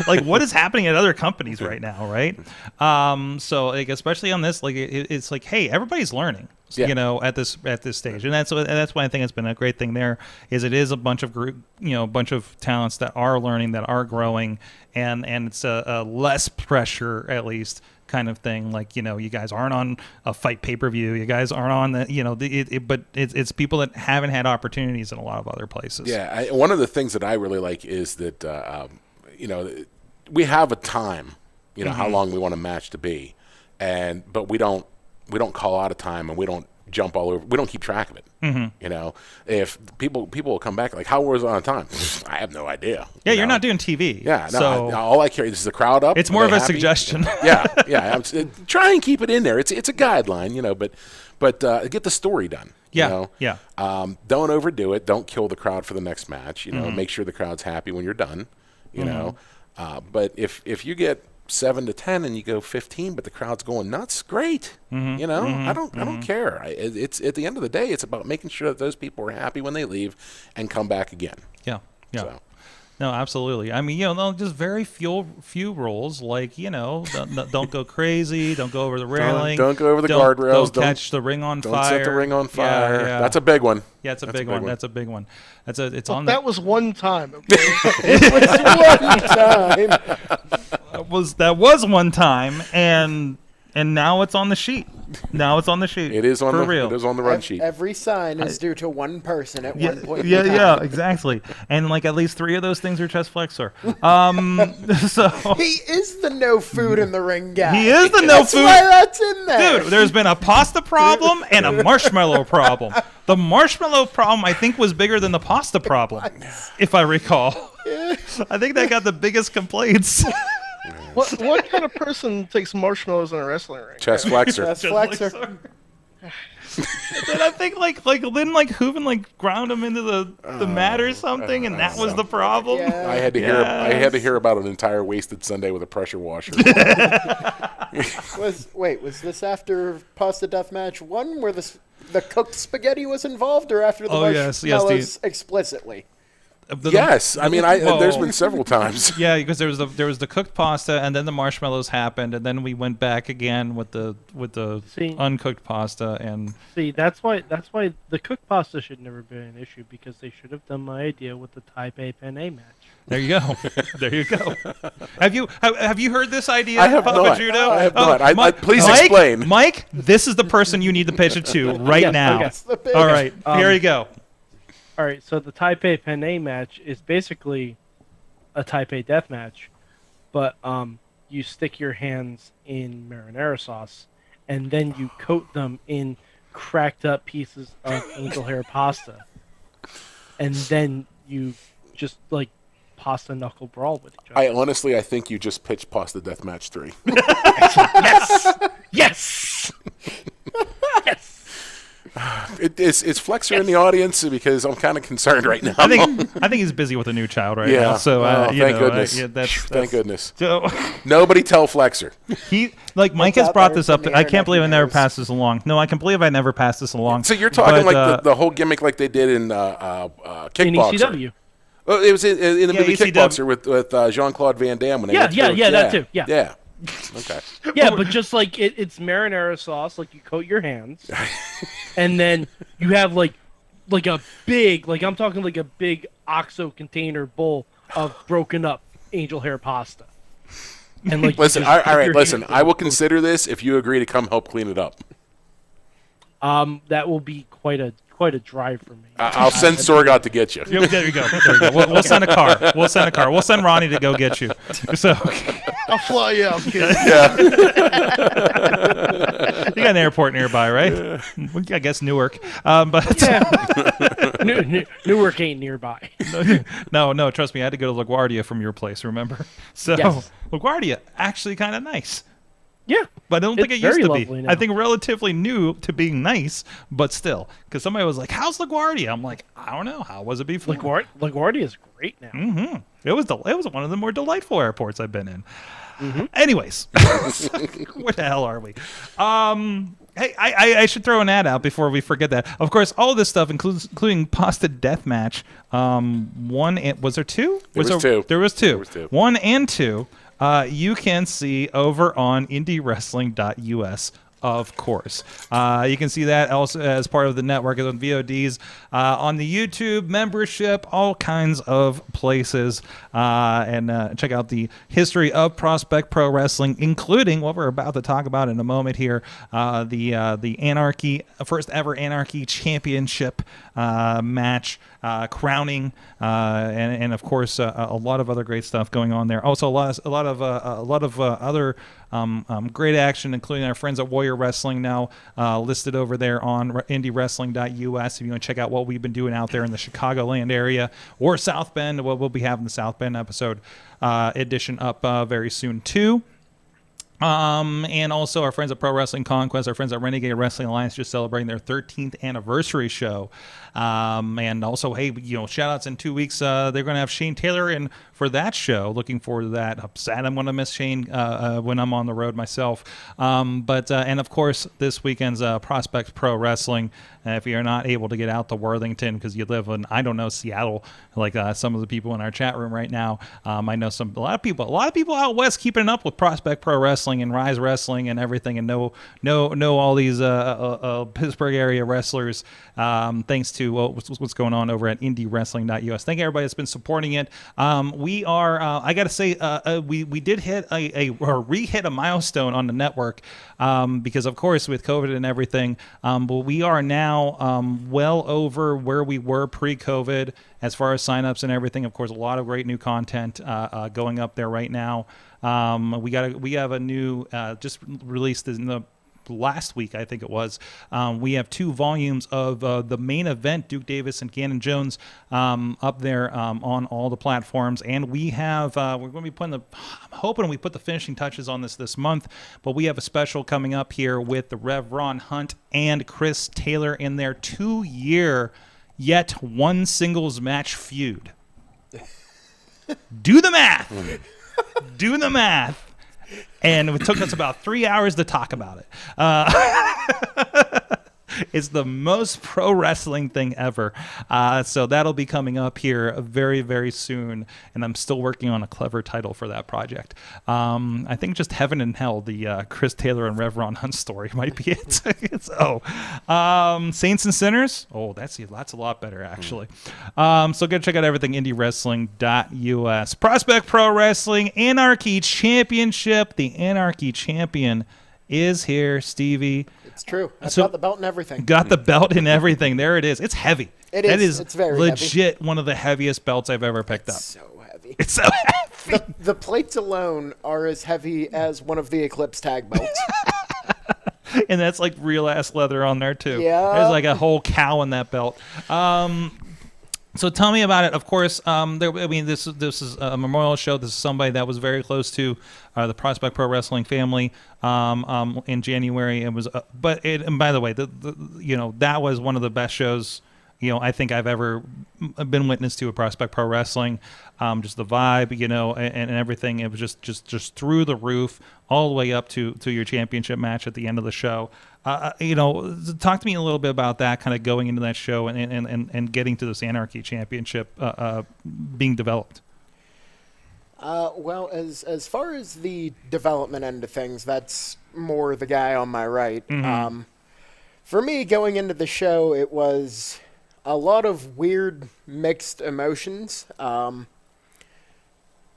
Like, what is happening at other companies right now, right? So like, especially on this, like, it's like, hey, everybody's learning. At this stage, and that's why I think it's been a great thing. There is, it is a bunch of bunch of talents that are learning, that are growing, and it's a less pressure, at least, kind of thing. Like, you guys aren't on a fight pay-per-view. You guys aren't on the but it's people that haven't had opportunities in a lot of other places. Yeah, one of the things that I really like is that we have a time, how long we want a match to be, but we don't call out a time, and we don't jump all over. We don't keep track of it. If people will come back like, how was it on time? I have no idea. Yeah, you're not doing TV. Yeah, no. All I care is the crowd up. It's more of a suggestion. Yeah. Try and keep it in there. It's a guideline, but get the story done. Don't overdo it. Don't kill the crowd for the next match. Make sure the crowd's happy when you're done. But if you get 7 to 10 and you go 15, but the crowd's going nuts, great. I don't care. It's at the end of the day, it's about making sure that those people are happy when they leave and come back again. Yeah. So. No, absolutely. I mean, just very few rules, like, don't go crazy, don't go over the railing, don't go over the guardrails, don't catch the ring on fire. Don't set the ring on fire. Yeah. That's a big one. Yeah, it's a big one. That's a big one. That was one time. It was one time. That was one time, and now it's on the sheet. It is on real. It is on the run sheet. Every sign is due to one person at one point. Yeah, exactly. And like at least 3 of those things are chest flexor. So he is the no food in the ring guy. He is the no food. That's why that's in there. Dude, there's been a pasta problem and a marshmallow problem. The marshmallow problem, I think, was bigger than the pasta problem, if I recall. I think that got the biggest complaints. What kind of person takes marshmallows in a wrestling ring? Chest flexor. Chest flexor. Then I think like Lynn Hooven ground him into the mat or something, and that was the problem. Yeah. I had to hear about an entire wasted Sunday with a pressure washer. Was this after Pasta Deathmatch 1 where the cooked spaghetti was involved, or after the marshmallows explicitly? Yes, I mean, there's been several times. Yeah, because there was the cooked pasta, and then the marshmallows happened, and then we went back again with the uncooked pasta, and that's why the cooked pasta should never be an issue, because they should have done my idea with the Type A Penne match. There you go. There you go. Have you heard this idea? I have not. Judo? I have not. Please explain. Mike, this is the person you need to pitch it to right now. Okay. All right, here you go. All right, so the Type A Penne match is basically a Type A death match, but you stick your hands in marinara sauce, and then you coat them in cracked up pieces of angel hair pasta, and then you just like pasta knuckle brawl with each other. I think you just pitched Pasta Deathmatch 3. Yes! Yes! Yes! Is Flexer in the audience? Because I'm kind of concerned right now. I think he's busy with a new child right now. So thank goodness. Thank goodness. So, nobody tell Flexer. Mike has brought this up. I can't believe I never passed this along. No, I can believe I never passed this along. So you're talking the whole gimmick like they did in Kickboxer. In ECW. Well, it was in the movie Kickboxer with Jean-Claude Van Damme. When that too. Yeah. Okay. Yeah, but just like it's marinara sauce, like you coat your hands, and then you have like a big, I'm talking like a big OXO container bowl of broken up angel hair pasta. And like, listen, all right, listen. I will consider this if you agree to come help clean it up. That will be quite a drive for me. I'll send Sorg out to get you. There you go. We'll send a car. We'll send Ronnie to go get you. So I'll fly you out, kid. Yeah. You got an airport nearby, right? I guess Newark. But Newark ain't nearby. No. Trust me, I had to go to LaGuardia from your place. Remember? So yes. LaGuardia actually kind of nice. Yeah, but I don't think it used to be. Now. I think relatively new to being nice, but still. Because somebody was like, how's LaGuardia? I'm like, I don't know. How was it before? LaGuardia is great now. Mm-hmm. It was one of the more delightful airports I've been in. Mm-hmm. Anyways, where the hell are we? Hey, I should throw an ad out before we forget that. Of course, all of this stuff, including Pasta Deathmatch. Was there two? There was two. 1 and 2. You can see over on IndyWrestling.us, of course. You can see that also as part of the network on VODs, on the YouTube membership, all kinds of places. And check out the history of Prospect Pro Wrestling, including what we're about to talk about in a moment here, the Anarchy, first ever Anarchy Championship match. Crowning, and of course a lot of other great stuff going on there. Also a lot of other great action, including our friends at Warrior Wrestling now listed over there on IndyWrestling.us. If you want to check out what we've been doing out there in the Chicagoland area or South Bend, we'll be having the South Bend episode edition up very soon too. And also our friends at Pro Wrestling Conquest, our friends at Renegade Wrestling Alliance, just celebrating their 13th anniversary show. And also, hey, shout outs in 2 weeks. They're going to have Shane Taylor in for that show. Looking forward to that. I'm sad I'm going to miss Shane when I'm on the road myself. But and of course, this weekend's Prospect Pro Wrestling. If you're not able to get out to Worthington because you live in, I don't know, Seattle, like some of the people in our chat room right now, I know a lot of people out west keeping up with Prospect Pro Wrestling and Rise Wrestling and everything, and know all these Pittsburgh area wrestlers, thanks to what's going on over at IndyWrestling.us. Thank everybody that's been supporting it. We are, I got to say, we did hit re-hit a milestone on the network because, of course, with COVID and everything, but we are now well over where we were pre-COVID as far as signups and everything. Of course, a lot of great new content going up there right now. We have a new just released in the last week, I think it was. We have 2 volumes of the main event, Duke Davis and Gannon Jones, up there on all the platforms. And we have we're going to be I'm hoping we put the finishing touches on this month, but we have a special coming up here with the Rev Ron Hunt and Chris Taylor in their 2-year yet one singles match feud. Do the math. Do the math. And it took us about 3 hours to talk about it. It's the most pro wrestling thing ever. So that'll be coming up here very, very soon. And I'm still working on a clever title for that project. I think just Heaven and Hell, the Chris Taylor and Rev Ron Hunt story might be it. So Saints and Sinners. Oh, that's a lot better, actually. So go check out everything IndyWrestling.us. Prospect Pro Wrestling Anarchy Championship. The Anarchy Champion is here, Stevie. It's true. I've got the belt and everything. Got the belt and everything. There it is. It's heavy. It is. It's very legit heavy. One of the heaviest belts I've ever picked up. So heavy. heavy. It's so heavy. The plates alone are as heavy as one of the Eclipse tag belts. And that's like real ass leather on there too. Yeah. There's like a whole cow in that belt. So tell me about it. Of course, this is a memorial show. This is somebody that was very close to the Prospect Pro Wrestling family in January. It was, and by the way, that was one of the best shows I think I've ever been witness to at Prospect Pro Wrestling. Just the vibe, and everything. It was just through the roof, all the way up to your championship match at the end of the show. Talk to me a little bit about that, kind of going into that show and getting to this Anarchy Championship being developed. Well, as far as the development end of things, that's more the guy on my right. Mm-hmm. For me, going into the show, it was a lot of weird mixed emotions.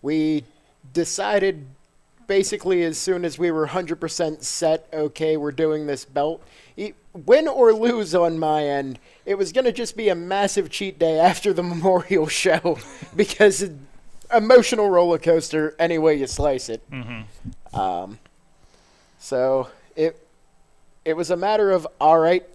We decided basically as soon as we were 100% set, okay, we're doing this belt. Win or lose on my end, it was going to just be a massive cheat day after the memorial show because emotional roller coaster any way you slice it. Mm-hmm. So it was a matter of, all right,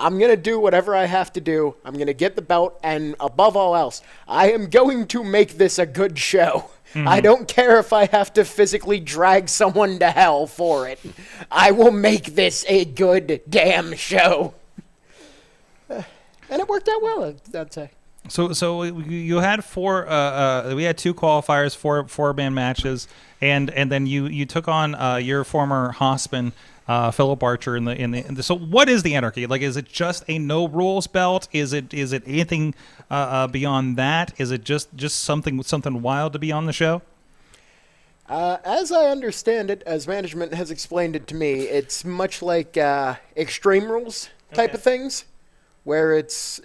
I'm going to do whatever I have to do. I'm going to get the belt, and above all else, I am going to make this a good show. Mm-hmm. I don't care if I have to physically drag someone to hell for it. I will make this a good damn show. And it worked out well, I'd say. So you had we had two qualifiers, four-man matches, and then you took on your former Hossman, Philip Archer in the. So what is the Anarchy? Like, is it just a no rules belt? Is it anything beyond that? Is it just something wild to be on the show? As I understand it, as management has explained it to me, it's much like Extreme Rules type of things, where it's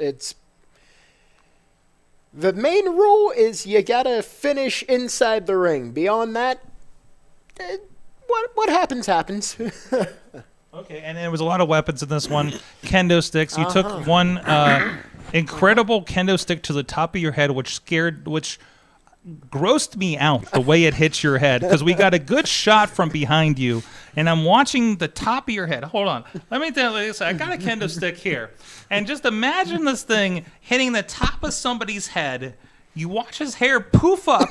the main rule is you gotta finish inside the ring. Beyond that, what happens happens. Okay, and there was a lot of weapons in this one. Kendo sticks. You took one incredible kendo stick to the top of your head, which grossed me out the way it hits your head, because we got a good shot from behind you, and I'm watching the top of your head. Hold on. Let me tell you this. I got a kendo stick here. And just imagine this thing hitting the top of somebody's head. You watch his hair poof up,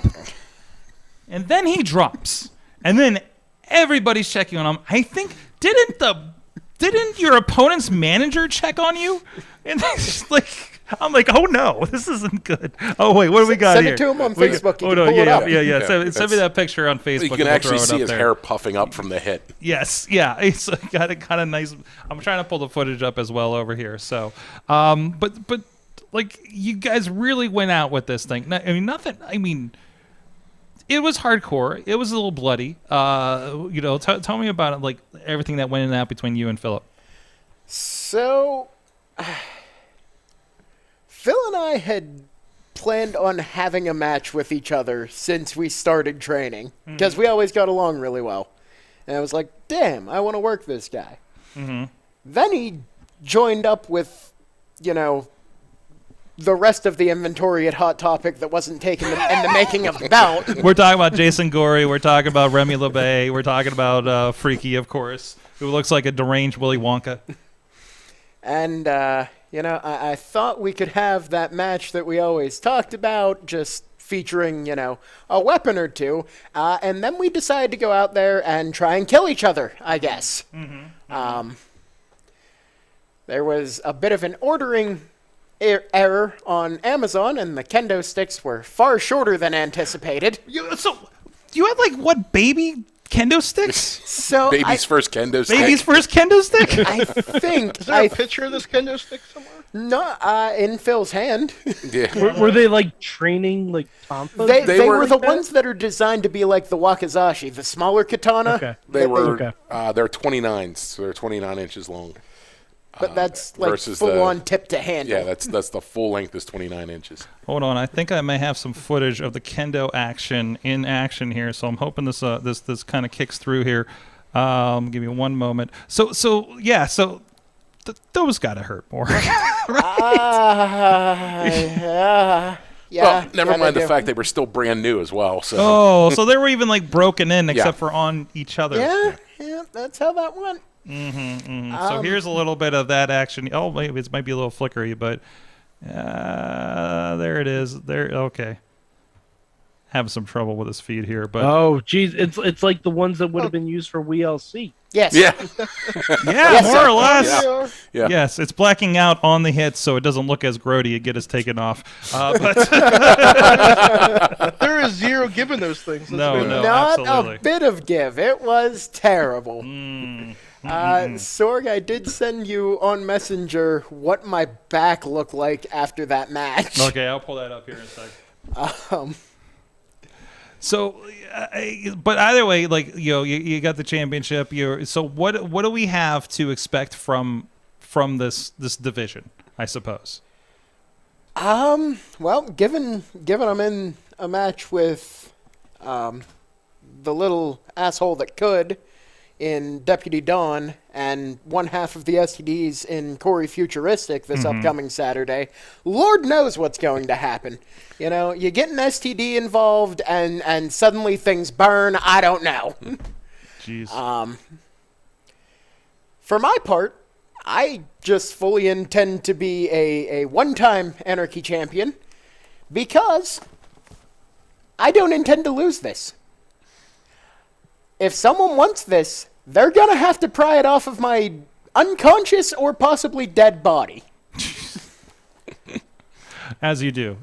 and then he drops. And then everybody's checking on him. I think, didn't your opponent's manager check on you? And it's like, I'm like, oh no, this isn't good. Oh wait, what do we got Send here? Send it to him on Facebook. Yeah, send me that picture on Facebook. You can actually see his hair puffing up from the hit. Yes, yeah, it's got a kind of nice. I'm trying to pull the footage up as well over here. So, but like, you guys really went out with this thing. I mean, it was hardcore. It was a little bloody. Tell me about it, like everything that went in and out between you and Philip. So, Phil and I had planned on having a match with each other since we started training, because we always got along really well. And I was like, damn, I want to work this guy. Mm-hmm. Then he joined up with, the rest of the inventory at Hot Topic that wasn't taken in the making of the belt. We're talking about Jason Gorey. We're talking about Remy LeBay. We're talking about Freaky, of course, who looks like a deranged Willy Wonka. And, I thought we could have that match that we always talked about, just featuring, a weapon or two. And then we decided to go out there and try and kill each other, I guess. Mm-hmm. There was a bit of an ordering error on Amazon, and the kendo sticks were far shorter than anticipated. So you had like what, baby kendo sticks? So Baby's first kendo stick. Baby's first kendo stick? I think Is there a picture of this kendo stick somewhere? No, in Phil's hand. Yeah. Were they like training like tonfas? They were the ones that are designed to be like the wakizashi, the smaller katana. Okay. They're 29s, so they're 29 inches long. But that's like full-on tip to handle. Yeah, that's the full length is 29 inches. Hold on, I think I may have some footage of the kendo action in action here, so I'm hoping this kind of kicks through here. Give me one moment. So those gotta hurt more. Right? Yeah. Yeah. Well, never mind the do. fact they were still brand new as well. So. Oh, so they were even like broken in except for on each other. Yeah, that's how that went. So here's a little bit of that action. Oh, maybe it might be a little flickery, but there it is. There. Okay. Having some trouble with his feed here, but geez, it's like the ones that would have been used for WLC. Yes. Yeah. yeah, more or less. Yeah. Yes, it's blacking out on the hits, so it doesn't look as grody. It get us taken off. But There is zero give in those things. No, Not absolutely. a bit of give. It was terrible. Sorg, I did send you on Messenger what my back looked like after that match. Okay, I'll pull that up here in a sec. So, but either way, like you got the championship. So what do we have to expect from this division? I suppose. Well, given I'm in a match with the little asshole that could in Deputy Dawn and one half of the STDs in Corey Futuristic this upcoming Saturday, Lord knows what's going to happen. You know, you get an STD involved and suddenly things burn. I don't know. Jeez. For my part, I just fully intend to be a one-time Anarchy champion because I don't intend to lose this. If someone wants this, they're going to have to pry it off of my unconscious or possibly dead body. As you do.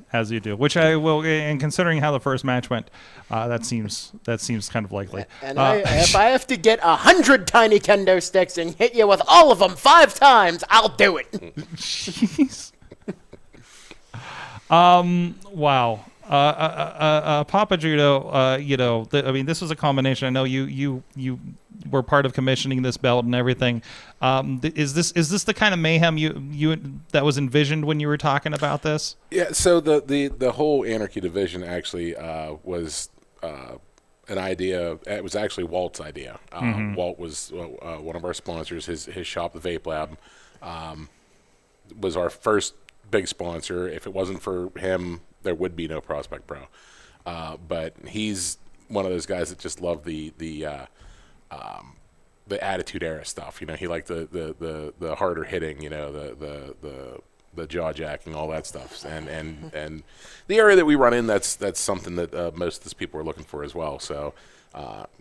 Which I will, and considering how the first match went, that seems kind of likely. And if I have to get 100 tiny kendo sticks and hit you with all of them 5 times, I'll do it. Jeez. Wow. Papa Judo, I mean, this was a combination. I know you were part of commissioning this belt and everything. Is this the kind of mayhem you that was envisioned when you were talking about this? Yeah. So the whole Anarchy division actually was an idea. It was actually Walt's idea. Walt was one of our sponsors. His shop, the Vape Lab, was our first big sponsor. If it wasn't for him, there would be no Prospect Pro. But he's one of those guys that just loved the Attitude Era stuff. You know, he liked the harder hitting. You know, the jaw jacking, all that stuff. And the area that we run in, that's something that most of these people are looking for as well. So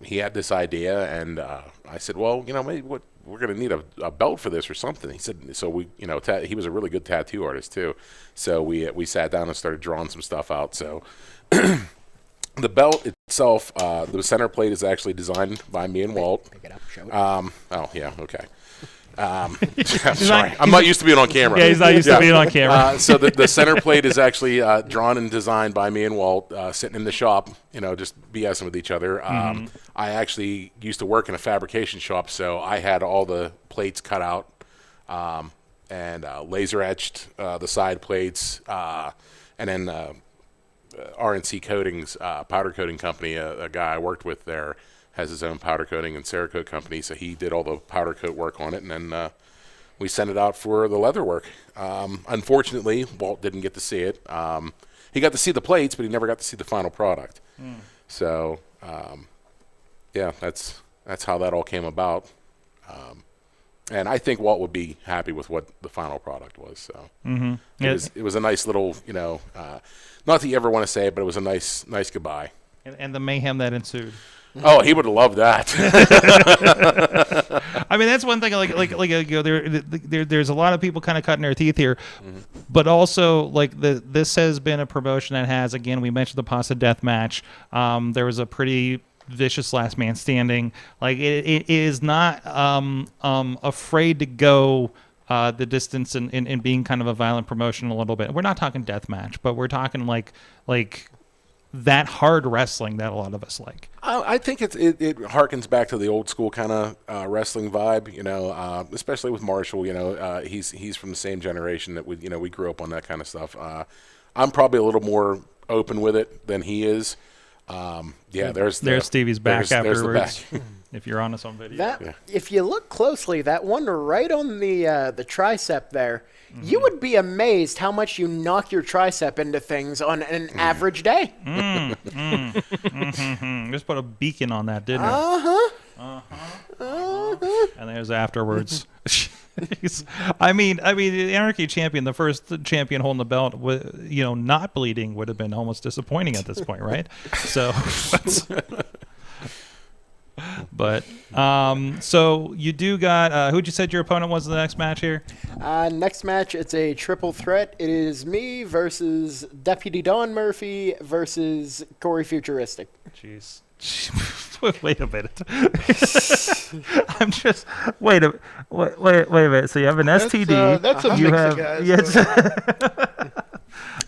he had this idea, and I said, well, you know, maybe we're going to need a belt for this or something. He said, so we, you know, he was a really good tattoo artist too. So we sat down and started drawing some stuff out. So the belt itself, the center plate is actually designed by me and Walt. Pick it up, show it. Oh yeah, okay. I'm sorry, I'm not used to being on camera. Yeah, he's not used to being on camera. So the center plate is actually drawn and designed by me and Walt, sitting in the shop, you know, just BSing with each other. I actually used to work in a fabrication shop, so I had all the plates cut out and laser etched the side plates, and then RNC Coatings, powder coating company, a guy I worked with there has his own powder coating and Cerakote company, so he did all the powder coat work on it, and then we sent it out for the leather work. Unfortunately, Walt didn't get to see it. He got to see the plates, but he never got to see the final product. So, yeah, that's how that all came about. And I think Walt would be happy with what the final product was. So it was a nice little, you know, not that you ever want to say it, but it was a nice goodbye. And the mayhem that ensued. Oh, he would have loved that. I mean, that's one thing. You know, there's a lot of people kind of cutting their teeth here, but also like this has been a promotion that has, again, we mentioned the Pasta Death match. There was a pretty vicious last man standing. Like it is not afraid to go the distance in being kind of a violent promotion a little bit. We're not talking death match, but we're talking like that hard wrestling that a lot of us like. I think it harkens back to the old school kind of wrestling vibe, you know, especially with Marshall. You know, he's from the same generation that we grew up on that kind of stuff. I'm probably a little more open with it than he is. Yeah, there's Stevie's back afterwards. There's the back. if you're on us on video. That if you look closely, that one right on the tricep there, you would be amazed how much you knock your tricep into things on an average day. Just put a beacon on that, didn't it? And there's afterwards. I mean, the Anarchy champion, the first champion holding the belt, not bleeding would have been almost disappointing at this point, right? So, but so you do got who'd you said your opponent was in the next match here? Next match, it's a triple threat. It is me versus Deputy Don Murphy versus Corey Futuristic. Jeez. Wait a minute. I'm just wait a minute. So you have an STD. That's a you mix have, of guys. Yes.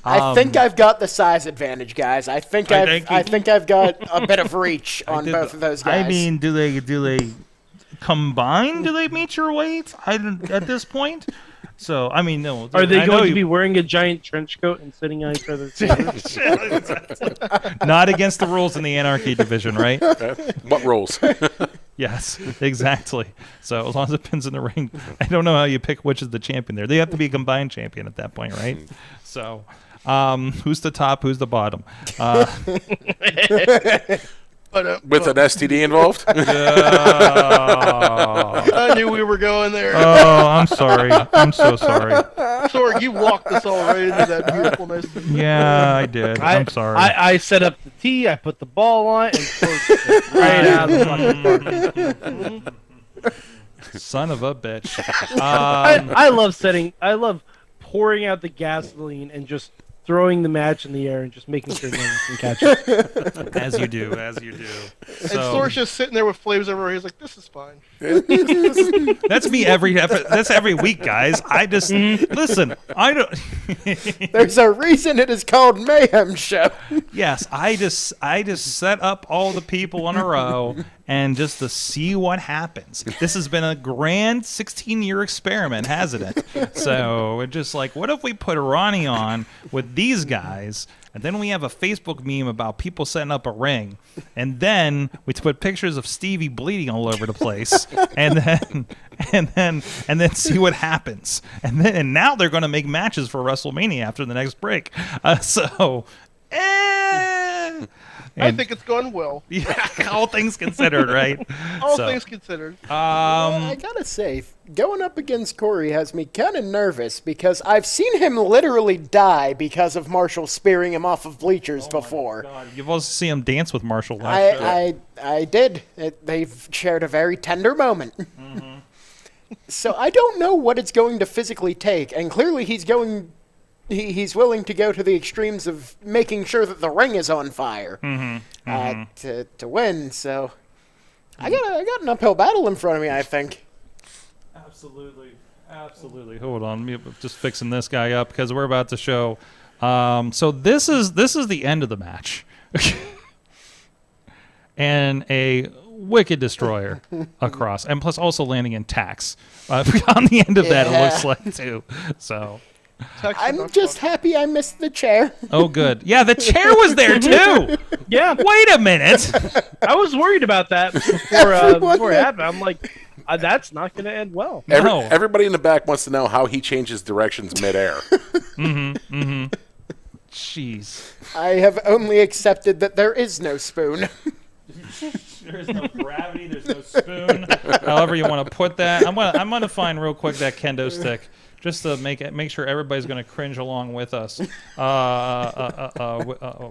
I think I've got the size advantage, guys. I think I've got a bit of reach on both of those guys. I mean, do they combine? Do they meet your weight? At this point. So I mean, no. Are they going to be wearing a giant trench coat and sitting on each other's shoulders? Not against the rules in the Anarchy division, right? What rules? Yes, exactly. So as long as it pins in the ring, I don't know how you pick which is the champion there. They have to be a combined champion at that point, right? So who's the top? Who's the bottom? With an STD involved? I knew we were going there. Oh, I'm sorry. I'm so sorry. Sorg, you walked us all right into that beautifulness. Yeah, I did. I'm sorry. I set up the tee, I put the ball on it, and forced it right out of the fucking park. Son of a bitch. I love pouring out the gasoline and just throwing the match in the air and just making sure no one can catch it. As you do. And Sorg's just sitting there with flames everywhere. He's like, "This is fine." That's me that's every week, guys. I just listen. I don't. There's a reason it is called Mayhem Show. Yes, I just set up all the people in a row and just to see what happens. This has been a grand 16-year experiment, hasn't it? So we're just like, what if we put Ronnie on with these guys, and then we have a Facebook meme about people setting up a ring, and then we put pictures of Stevie bleeding all over the place, and then see what happens. And now they're going to make matches for WrestleMania after the next break. I think it's gone well. Yeah, all things considered, right? All things considered. Well, I gotta say, going up against Corey has me kind of nervous because I've seen him literally die because of Marshall spearing him off of bleachers before. God. You've also seen him dance with Marshall last show. I did. They've shared a very tender moment. Mm-hmm. So I don't know what it's going to physically take, and clearly he's willing to go to the extremes of making sure that the ring is on fire to win. So I got an uphill battle in front of me, I think. Absolutely. Hold on, me just fixing this guy up because we're about to show. So this is the end of the match, and a wicked destroyer across, and plus also landing in tacks on the end of that. It looks like too. So. I'm just happy I missed the chair. Oh, good. Yeah, the chair was there, too. Yeah. Wait a minute. I was worried about that before it happened. I'm like, that's not going to end well. Everybody in the back wants to know how he changes directions midair. Jeez. I have only accepted that there is no spoon. There is no gravity. There's no spoon. However you want to put that. I'm gonna find real quick that kendo stick. Just to make sure everybody's going to cringe along with us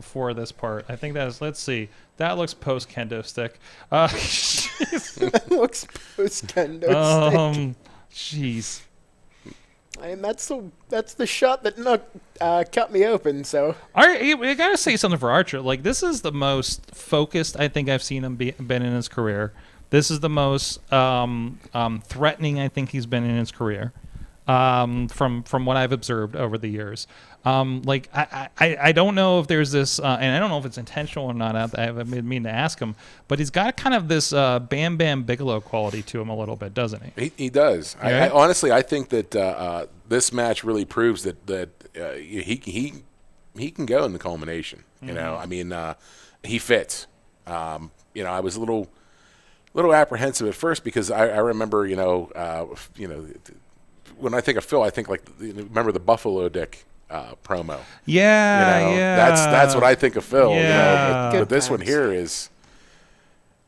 for this part. I think that is. Let's see. That looks post kendo stick. That looks post kendo stick. Jeez. And that's the shot that cut me open. So I gotta say something for Archer. Like, this is the most focused I think I've seen him been in his career. This is the most threatening I think he's been in his career. From what I've observed over the years. I don't know if there's this, and I don't know if it's intentional or not. I haven't mean to ask him, but he's got kind of this Bam Bam Bigelow quality to him a little bit, doesn't he? He does. Yeah. Honestly, I think that this match really proves that he can go in the culmination. You know, I mean, he fits. I was a little little apprehensive at first because I remember, when I think of Phil, I think like remember the Buffalo Dick promo. Yeah, That's what I think of Phil. Yeah. But this one here is,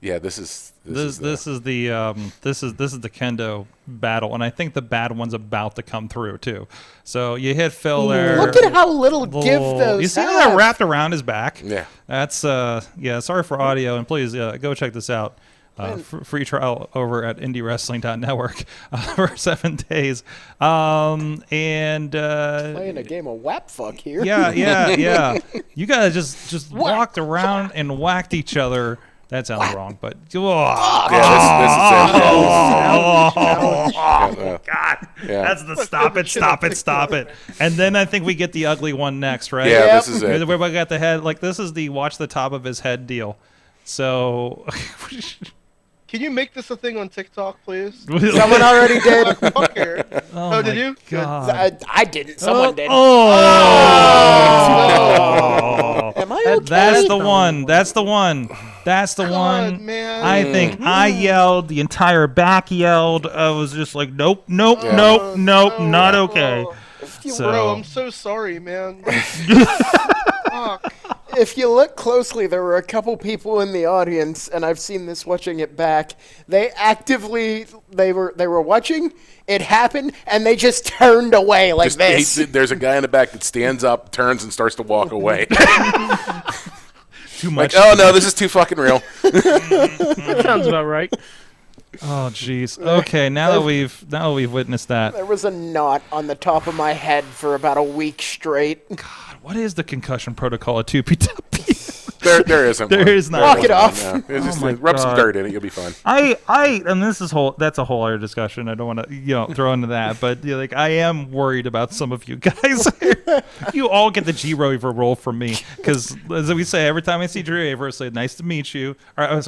this is the kendo battle, and I think the bad one's about to come through too. So you hit Phil there. Look at how little give those. You see how that wrapped around his back? Yeah. That's sorry for audio, and please go check this out. Free trial over at IndyWrestling.network for 7 days. Playing a game of whap fuck here. Yeah. You guys just walked around and whacked each other. That sounds wrong, but this is it. Oh God! That's the stop it. And then I think we get the ugly one next, right? Yeah, this is it. Where we got the head. Like this is the watch the top of his head deal. So. Can you make this a thing on TikTok, please? Someone already did. Oh, did you? Good. I didn't. Someone did. Am I okay? That's the one. That's the one. Man. I think I yelled. The entire back yelled. I was just like, nope, not okay. Bro, I'm so sorry, man. Fuck. If you look closely, there were a couple people in the audience, and I've seen this watching it back. They were watching. It happened, and they just turned away like this. There's a guy in the back that stands up, turns, and starts to walk away. Too much. Like, oh no, this is too fucking real. That sounds about right. Oh jeez. Okay, now that we've witnessed that. There was a knot on the top of my head for about a week straight. God, what is the concussion protocol at 2PW? There isn't. There one. is not. Walk it off. No. Just my rub some God. dirt in it. You'll be fine. And that's a whole other discussion. I don't want to throw into that, but I am worried about some of you guys. You all get the G Rover roll from me because, as we say, every time I see G Rover, I say nice to meet you, or I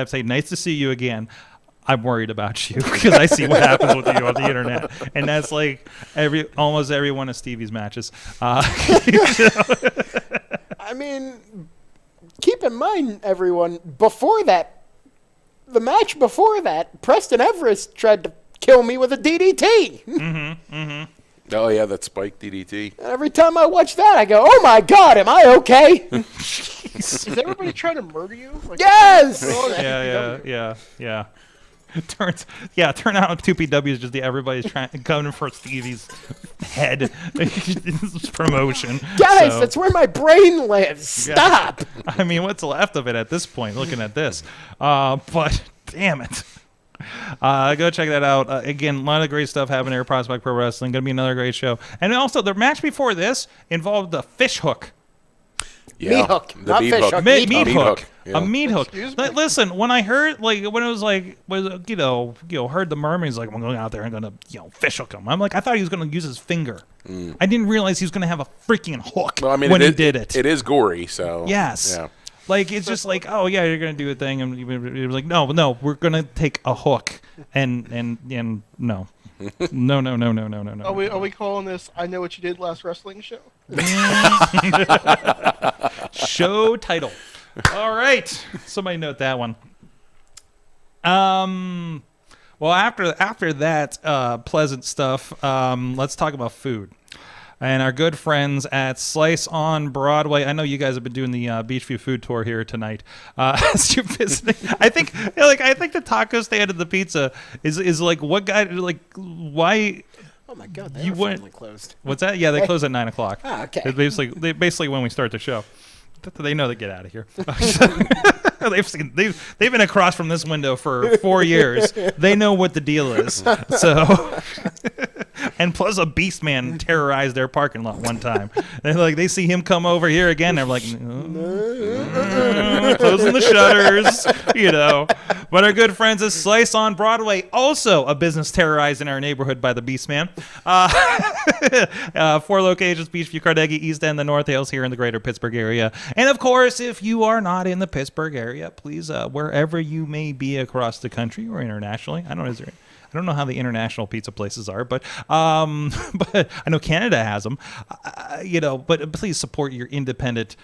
say nice to see you again. I'm worried about you because I see what happens with you on the internet, and that's like almost every one of Stevie's matches. I mean, keep in mind, everyone, the match before that, Preston Everest tried to kill me with a DDT. Oh yeah, that spike DDT. And every time I watch that, I go, "Oh my God, am I okay?" Is everybody trying to murder you? Like, Yes. Yeah. Turn out 2PW is just everybody's coming for Stevie's head. It's promotion. Guys, So, that's where my brain lives. Stop. I mean, what's left of it at this point, looking at this? But damn it. Go check that out. Again, a lot of great stuff happening here at Prospect Pro Wrestling. Going to be another great show. And also, the match before this involved the fish hook. Yeah. Meat hook, The not meat fish hook. hook. Meat Meat hook. hook, yeah. A meat hook. Excuse me? Listen, when I heard when it was heard the mermaid's like, I'm going out there and gonna fish hook him. I'm like, I thought he was gonna use his finger. I didn't realize he was gonna have a freaking hook Well, I mean, when he it did it. It is gory, so Yes. Yeah. Like it's just like, oh yeah, you're gonna do a thing, and it was like, no, we're gonna take a hook, and no. No. Are we calling this I Know What You Did Last Wrestling Show? Show title. All right, somebody note that one. Well, after that pleasant stuff, let's talk about food. And our good friends at Slice on Broadway. I know you guys have been doing the Beachview food tour here tonight. As you're visiting, I think the taco stand and the pizza is like what guy like why. Oh my God, You they went- finally closed. What's that? Yeah, they close at 9:00. Ah, okay. It's basically when we start the show. They know they get out of here. They've been across from this window for 4 years. They know what the deal is. So, and plus a beast man terrorized their parking lot one time. They see him come over here again. They're like, closing the shutters, But our good friends at Slice on Broadway, also a business terrorized in our neighborhood by the beast man. 4 locations: Beachview, Carnegie, East End, the North Hills here in the greater Pittsburgh area. And of course, if you are not in the Pittsburgh area, please, wherever you may be across the country or internationally, I don't know how the international pizza places are, but I know Canada has them. But please support your independent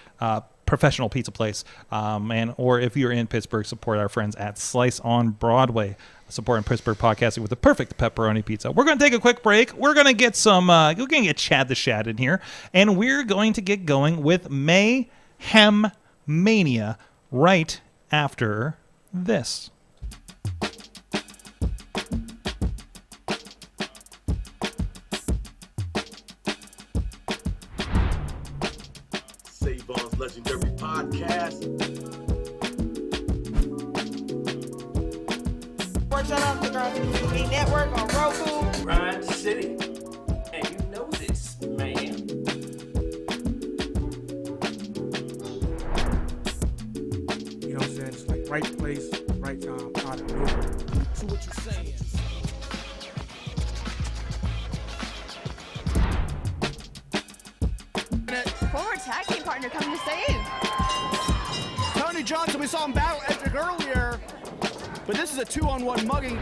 professional pizza place. Or if you're in Pittsburgh, support our friends at Slice on Broadway, supporting Pittsburgh podcasting with the perfect pepperoni pizza. We're going to take a quick break. We're going to get we're going to get Chad the Shad in here, and we're going to get going with Mayhem Mania right after this. Savon's Legendary Podcast. Watch out on the TV network on Roku. Grind City. And you know this, man. You know what I'm saying? It's like right place, right time, out of nowhere. So what you saying? Former tag team partner coming to save. Tony Johnson, we saw him battle Edric earlier, but this is a 2-on-1 mugging.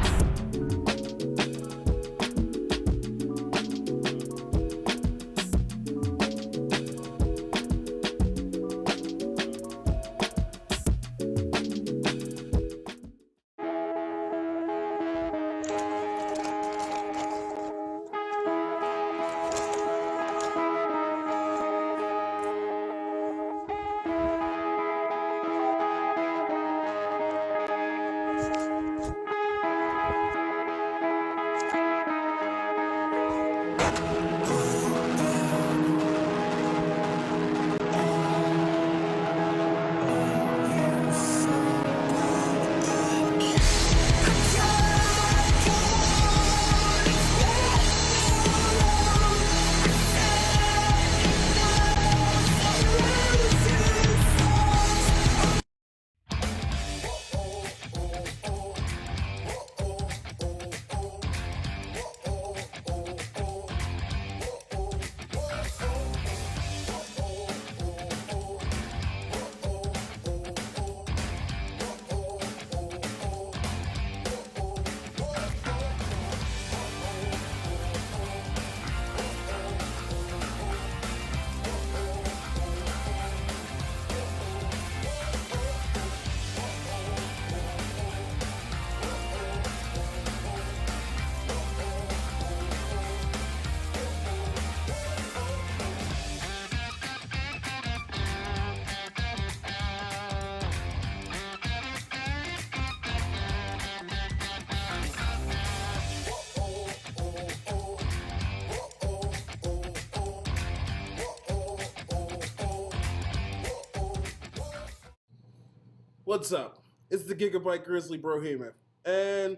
What's up? It's the Gigabyte Grizzly Brohemian, and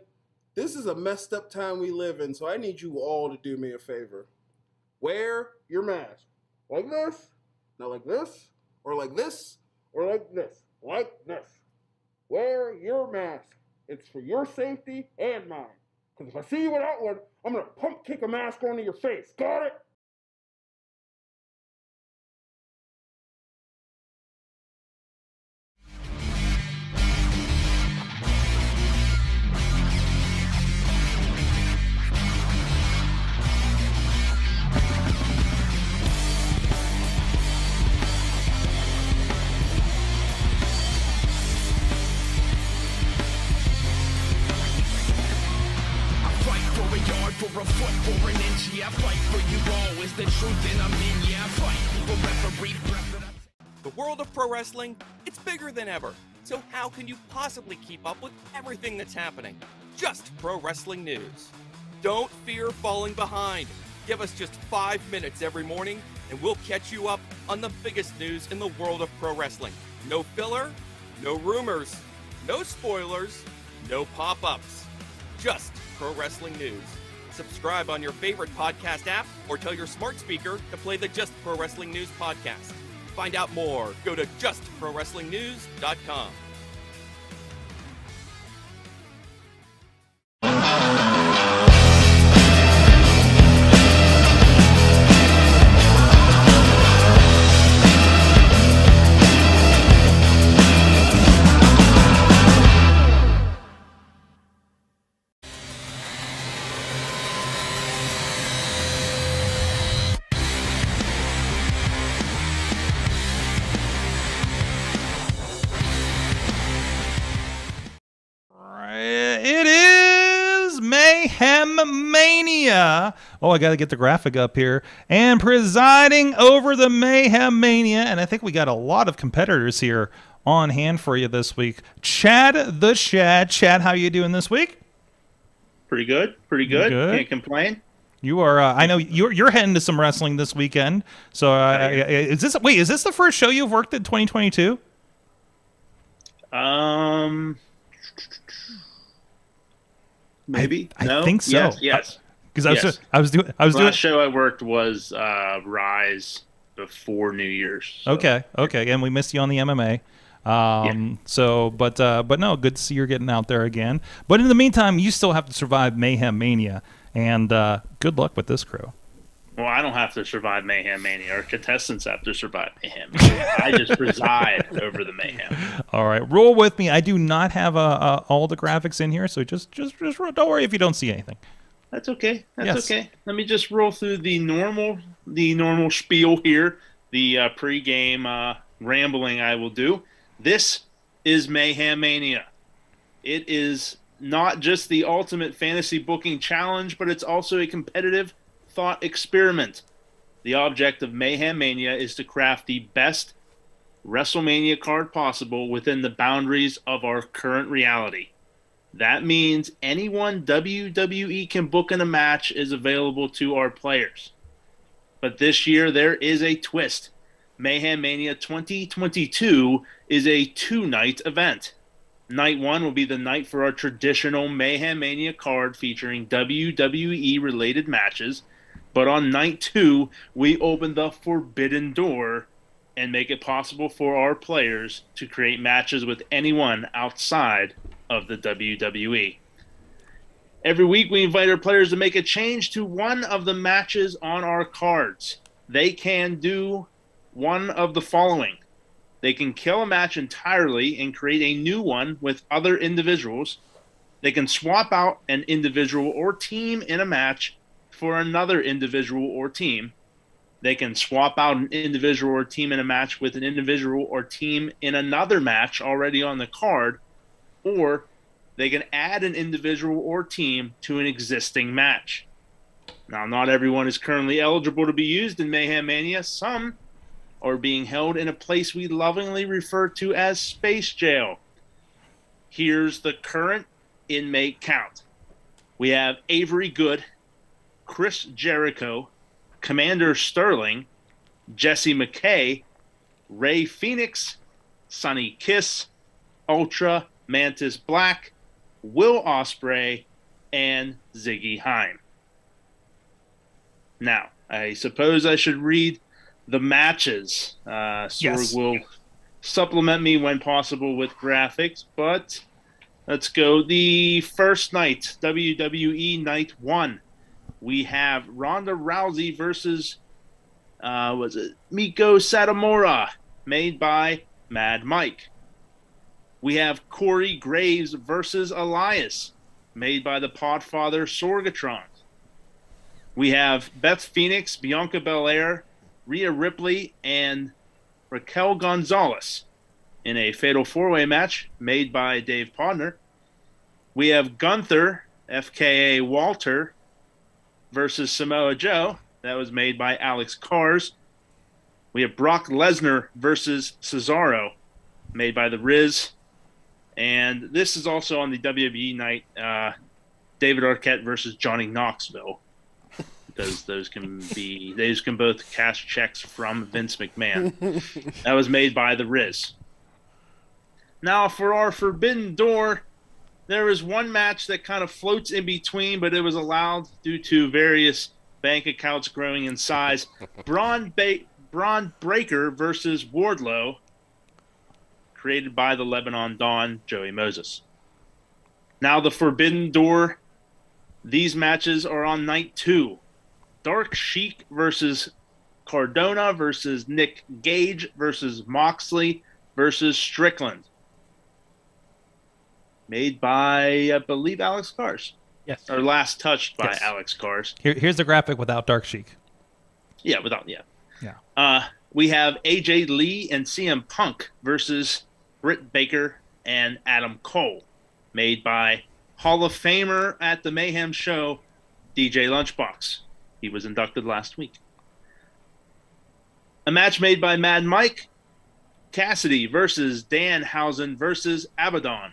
this is a messed up time we live in, so I need you all to do me a favor. Wear your mask. Like this, not like this, or like this, or like this, like this. Wear your mask. It's for your safety and mine. Because if I see you without one, I'm going to pump kick a mask onto your face. Got it? For a foot or an inch, yeah, I fight for you all. Is the truth and I'm in, yeah, I fight for referee preference. The world of pro wrestling, it's bigger than ever. So how can you possibly keep up with everything that's happening? Just pro wrestling news. Don't fear falling behind. Give us just 5 minutes every morning and we'll catch you up on the biggest news in the world of pro wrestling. No filler, no rumors, no spoilers, no pop-ups. Just pro wrestling news. Subscribe on your favorite podcast app or tell your smart speaker to play the Just Pro Wrestling News podcast. Find out more. Go to justprowrestlingnews.com. It is Mayhem Mania. Oh, I got to get the graphic up here. And presiding over the Mayhem Mania, and I think we got a lot of competitors here on hand for you this week. Chad the Shad. Chad, how you doing this week? Pretty good. Can't complain. You are. I know you're heading to some wrestling this weekend. So is this the first show you've worked at 2022? Maybe. I No? think so. Yes. Because I was doing. Last show I worked was Rise before New Year's. So. Okay, and we missed you on the MMA. So, but no, good to see you're getting out there again. But in the meantime, you still have to survive Mayhem Mania, and good luck with this crew. Well, I don't have to survive Mayhem Mania. Our contestants have to survive Mayhem Mania. I just preside over the Mayhem. All right, roll with me. I do not have all the graphics in here, so just don't worry if you don't see anything. That's okay. Okay. Let me just roll through the normal spiel here. The pre-game rambling I will do. This is Mayhem Mania. It is not just the ultimate fantasy booking challenge, but it's also a competitive thought experiment. The object of Mayhem Mania is to craft the best WrestleMania card possible within the boundaries of our current reality. That means anyone WWE can book in a match is available to our players. But this year there is a twist. Mayhem Mania 2022 is a 2-night event. Night 1 will be the night for our traditional Mayhem Mania card featuring WWE-related matches. But on night 2, we open the forbidden door and make it possible for our players to create matches with anyone outside of the WWE. Every week, we invite our players to make a change to one of the matches on our cards. They can do one of the following. They can kill a match entirely and create a new one with other individuals. They can swap out an individual or team in a match for another individual or team. They can swap out an individual or team in a match with an individual or team in another match already on the card, or they can add an individual or team to an existing match. Now, not everyone is currently eligible to be used in Mayhem Mania. Some are being held in a place we lovingly refer to as Space Jail. Here's the current inmate count. We have Avery Good, Chris Jericho, Commander Sterling, Jesse McKay, Ray Phoenix, Sonny Kiss, Ultra Mantis Black, Will Ospreay, and Ziggy Heim. Now, I suppose I should read the matches. Sorg will supplement me when possible with graphics, but let's go. The first night, WWE Night 1. We have Ronda Rousey versus, Miko Satomura, made by Mad Mike. We have Corey Graves versus Elias, made by the Podfather Sorgatron. We have Beth Phoenix, Bianca Belair, Rhea Ripley, and Raquel Gonzalez in a Fatal 4-Way match made by Dave Podner. We have Gunther, FKA Walter, versus Samoa Joe. That was made by Alex Cars. We have Brock Lesnar versus Cesaro, made by The Riz. And this is also on the WWE night, David Arquette versus Johnny Knoxville. Because those can both cash checks from Vince McMahon. That was made by The Riz. Now for our Forbidden Door, there is one match that kind of floats in between, but it was allowed due to various bank accounts growing in size. Braun Breaker versus Wardlow, created by the Lebanon Dawn, Joey Moses. Now the Forbidden Door, these matches are on night 2. Dark Sheik versus Cardona versus Nick Gage versus Moxley versus Strickland. Made by, I believe, Alex Cars. Yes. Or last touched by Alex Cars. Here's the graphic without Dark Sheik. Yeah. We have AJ Lee and CM Punk versus Britt Baker and Adam Cole, made by Hall of Famer at the Mayhem Show, DJ Lunchbox. He was inducted last week. A match made by Mad Mike, Cassidy versus Danhausen versus Abaddon.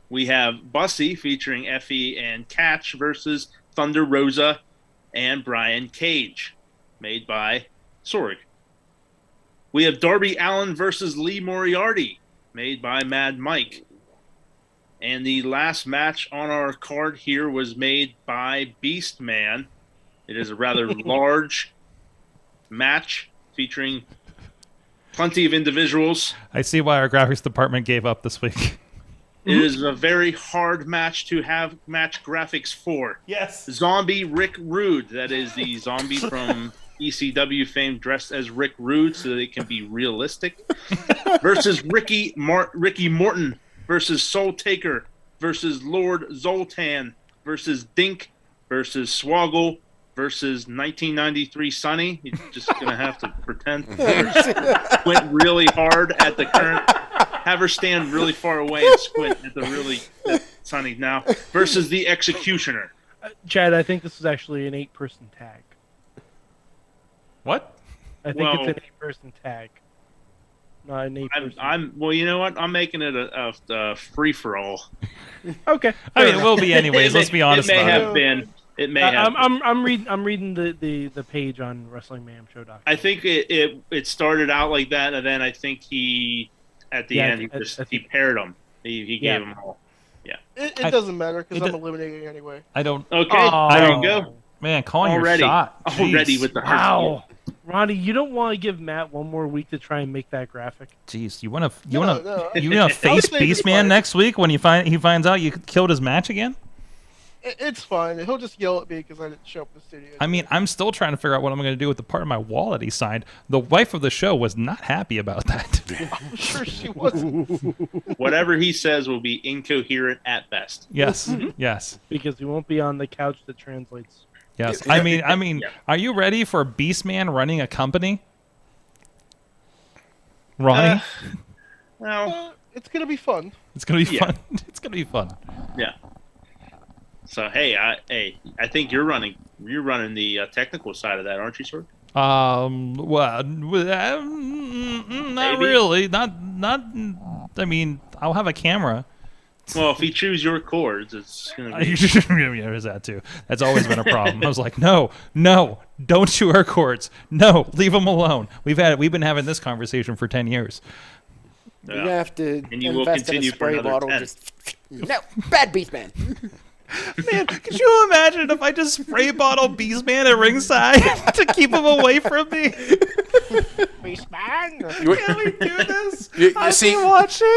We have Bussy featuring Effie and Catch versus Thunder Rosa and Brian Cage, made by Sorg. We have Darby Allin versus Lee Moriarty, made by Mad Mike. And the last match on our card here was made by Beast Man. It is a rather large match featuring plenty of individuals. I see why our graphics department gave up this week. It is a very hard match to have match graphics for. Yes. Zombie Rick Rude. That is the zombie from ECW fame dressed as Rick Rude so that it can be realistic. Versus Ricky Morton versus Soul Taker versus Lord Zoltan versus Dink versus Swoggle versus 1993 Sonny. He's just going to have to pretend. Went really hard at the current. Have her stand really far away and squint at the really Sonny now. Versus the Executioner. Chad, I think this is actually an 8-person tag. What? I think it's an 8-person tag. Not an 8-person. Well, you know what? I'm making it a free for all. Okay. I mean, it will be anyways. Let's be honest. It may about have been. It may have. I'm reading the page on WrestlingMayhemShow.com. I think it started out like that, and then I think he at the end he paired them. He gave them all. Yeah. It doesn't matter because I'm eliminating anyway. I don't. Okay. There you go. Man, calling your shot. Already with the wow. Ronnie, you don't want to give Matt one more week to try and make that graphic? Jeez, you want to face Beastman next week when he finds out you killed his match again? It's fine. He'll just yell at me because I didn't show up in the studio. I mean, I'm still trying to figure out what I'm going to do with the part of my wallet he signed. The wife of the show was not happy about that. I'm sure she wasn't. Whatever he says will be incoherent at best. Yes, yes. Because he won't be on the couch that translates. Yes, I mean, are you ready for Beastman running a company? Ronnie? Well, it's gonna be fun. It's gonna be fun. It's gonna be fun. Yeah. So hey, I think you're running the technical side of that, aren't you, sir? Well, not really. Not. I mean, I'll have a camera. Well, if you choose your chords, it's gonna be. Yeah, there's that too. That's always been a problem. I was like, no, don't chew our chords. No, leave them alone. We've been having this conversation for 10 years. You're gonna have to and you will invest in a continue for spray another bottle. 10. No, bad beast man. Man, could you imagine if I just spray bottle Beastman at ringside to keep him away from me? Beastman, can we do this? You see, watching.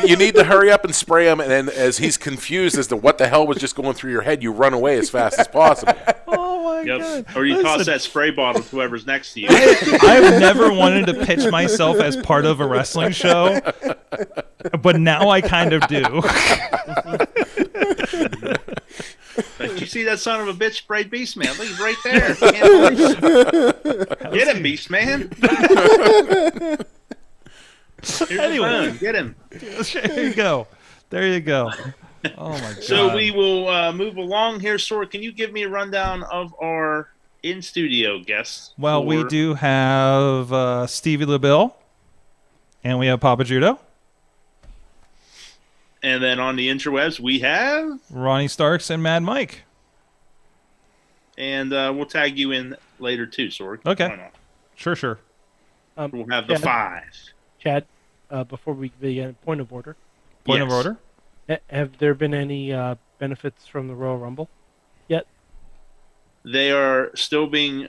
You need to hurry up and spray him, and then as he's confused as to what the hell was just going through your head, you run away as fast as possible. Oh my god! Or you toss that spray bottle to whoever's next to you. I've never wanted to pitch myself as part of a wrestling show, but now I kind of do. Did you see that son of a bitch sprayed Beastman? Look, he's right there. Get him, Beastman. Anyway, get him. There you go. There you go. Oh my god. So we will move along here. Sora, can you give me a rundown of our in-studio guests? Well, we do have Stevie Lebell, and we have Papa Judo. And then on the interwebs, we have Ronnie Starks and Mad Mike. And we'll tag you in later too, Sorg. Okay. Sure. We'll have the 5. Chad, before we begin, point of order. Point of order. Have there been any benefits from the Royal Rumble yet? They are still being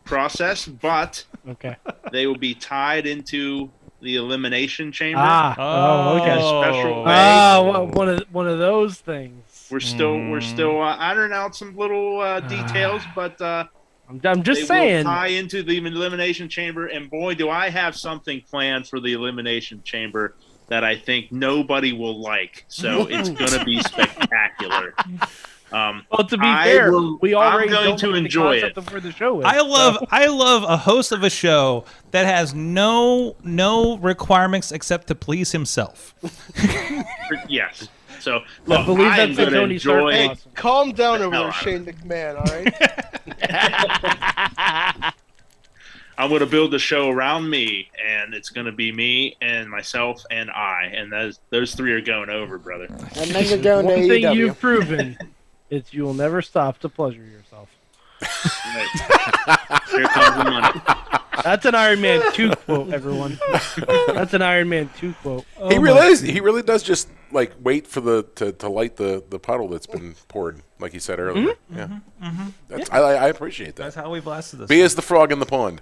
processed, but okay, they will be tied into the Elimination Chamber. Okay. In a special way. One of those things. We're still ironing out some little details, but I'm just saying will tie into the Elimination Chamber, and boy, do I have something planned for the Elimination Chamber that I think nobody will like. So it's going to be spectacular. Well, to be fair, we already I'm going to enjoy it. Of where the show is, I love a host of a show that has no requirements except to please himself. Yes. So, look, I believe I'm that's the going to Tony Stark enjoy. Hey, Awesome. calm down over hell there, out of Shane McMahon. All right. I'm going to build the show around me, and it's going to be me and myself and I, and those three are going over, brother. And then you're going to One thing AEW. you've proven is you will never stop to pleasure yourself. Right. Here comes the money. That's an Iron Man 2 quote, everyone. That's an Iron Man 2 quote. He really does just like wait for to light the puddle that's been poured, like he said earlier. Mm-hmm. Yeah, Mm-hmm. that's, I appreciate that. That's how we blasted this. Be as the frog in the pond.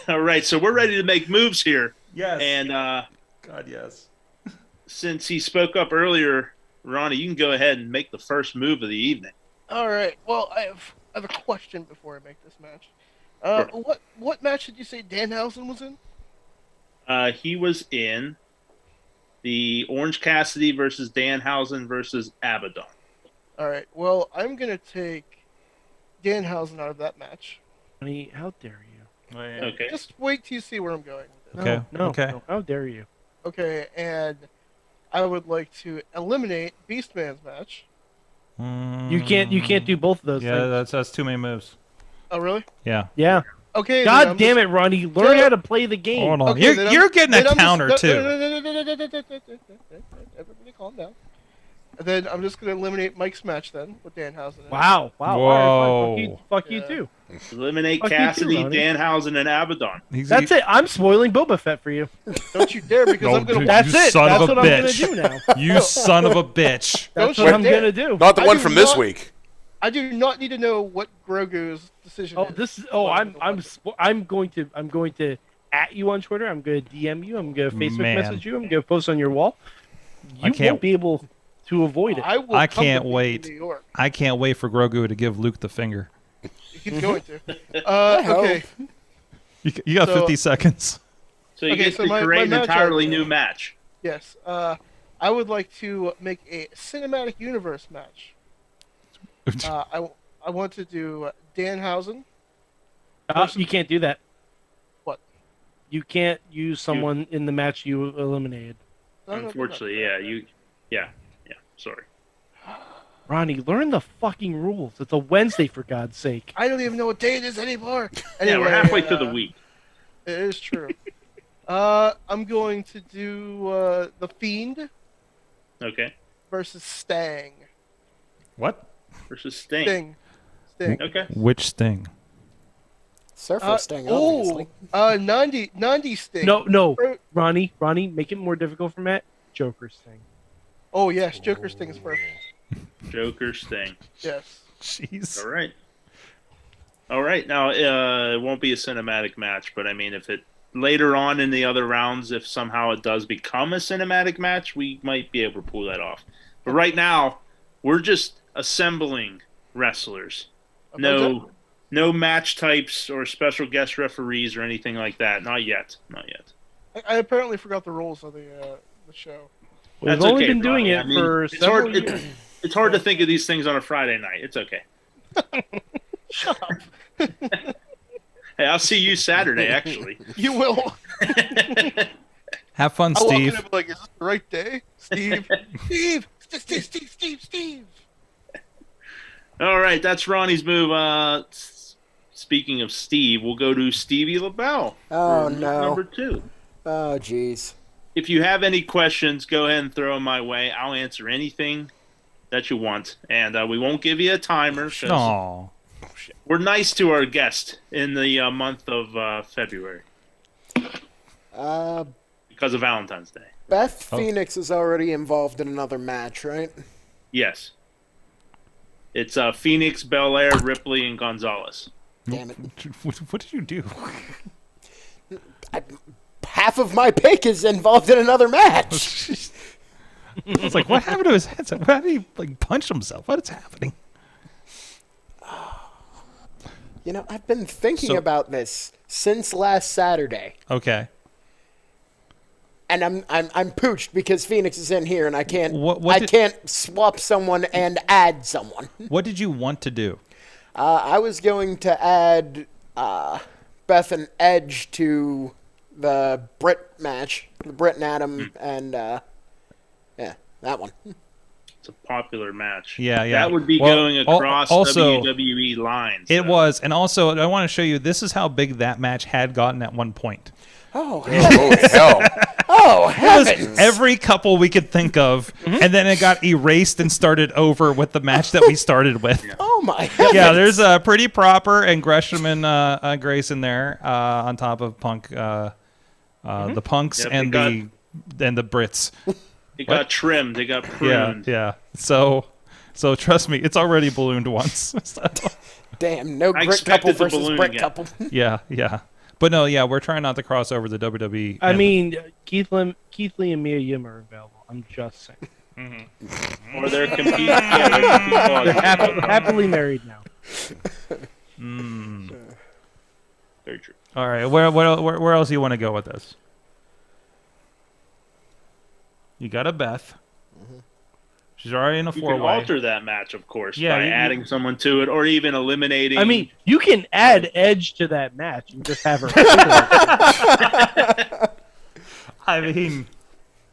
All right, so we're ready to make moves here. Yes. And God, yes. since he spoke up earlier, Ronnie, you can go ahead and make the first move of the evening. All right. Well, I have a question before I make this match. Sure. What match did you say Danhausen was in? He was in the Orange Cassidy versus Danhausen versus Abaddon. All right. Well, I'm gonna take Danhausen out of that match. Honey, how dare you? Okay. Just wait till you see where I'm going with it. Okay. No, Okay. no, how dare you? Okay, and I would like to eliminate Beastman's match. You can't do both of those Yeah, things. that's too many moves. Oh, really? Yeah. Yeah. Okay. God damn it, Ronnie! Learn how to play the game. Hold on. Okay, You're getting a counter too. Everybody calm down. And then I'm just going to eliminate Mike's match then with Danhausen. Wow! Wow! Whoa. All right, fuck you too. Eliminate Fuck you too, Cassidy, Ronnie. Danhausen, and Abaddon. That's it. I'm spoiling Boba Fett for you. Don't you dare, because I'm going to. That's you it. son That's of a what I'm gonna bitch. do now. You son of a bitch. That's Don't what you I'm dare. gonna do. Not the I one do from this not- week. I do not need to know what Grogu's decision is. This is. Oh, I'm going to at you on Twitter. I'm going to DM you. I'm going to Facebook Man. message you. I'm going to post on your wall. You can't- won't be able to avoid it. I will I come can't with you wait. to New York. I can't wait for Grogu to give Luke the finger. He's going to. Okay. You got So- 50 seconds. So you Okay, get so to my create an matchup- entirely new match. Yes. I would like to make a cinematic universe match. I want to do Danhausen. You can't do that. What? You can't use someone in the match you eliminated. Unfortunately, yeah. Sorry. Ronnie, learn the fucking rules. It's a Wednesday, for God's sake. I don't even know what day it is anymore. Yeah, Anyway, we're halfway through the week. It is true. I'm going to do The Fiend Okay. versus Stang. What? Versus Sting. Sting. Okay. Which Sting? Surfer Sting, obviously. 90 Sting. No. Ronnie, make it more difficult for Matt. Joker Sting. Oh, yes, Joker Sting is perfect. Joker Sting. Yes. Jeez. All right. Now, it won't be a cinematic match, but I mean, if it later on in the other rounds, if somehow it does become a cinematic match, we might be able to pull that off. But right now, we're just assembling wrestlers. No match types or special guest referees or anything like that. Not yet. I apparently forgot the rules of the show. We've only been doing it for it's several hard, years. It's hard to think of these things on a Friday night. It's okay. Shut up. Hey, I'll see you Saturday, actually. You will. Have fun, I'll walk in Steve. and be like, is this the right day? Steve. Steve. All right, that's Ronnie's move. Speaking of Steve, we'll go to Stevie Lebell. Oh, for no. Number 2. Oh, jeez. If you have any questions, go ahead and throw them my way. I'll answer anything that you want. And we won't give you a timer. 'Cause Aw. we're nice to our guest in the month of February. Because of Valentine's Day. Beth Phoenix is already involved in another match, right? Yes. It's Phoenix, Belair, Ripley, and Gonzalez. Damn it. What did you do? Half of my pick is involved in another match. I was like, what happened to his head? How did he punch himself? What is happening? You know, I've been thinking about this since last Saturday. Okay. And I'm pooched because Phoenix is in here and I can't What can't swap someone and add someone. What did you want to do? I was going to add Beth and Edge to the Brit match, the Brit and Adam, and yeah, that one. It's a popular match. Yeah. That would be going across WWE lines. It was, and also I want to show you. This is how big that match had gotten at one point. Oh hell! Oh heavens! Every couple we could think of, and then it got erased and started over with the match that we started with. Oh my heavens! Yeah, there's a Pretty Proper and Gresham and Grace in there on top of Punk, the Punks and the Brits. It got trimmed. It got pruned. Yeah. So trust me, it's already ballooned once. Damn, no Brit couple versus Brit again. couple. Yeah. But no, we're trying not to cross over the WWE. I mean, Keith Lee and Mia Yim are available. I'm just saying. Mm-hmm. Or they're competing. They're happily married now. Very true. All right, where else do you want to go with this? You got a Beth. She's already in a four-way. You can alter that match, of course, Yeah, by adding someone to it, or even eliminating. I mean, you can add Edge to that match and just have her. I mean,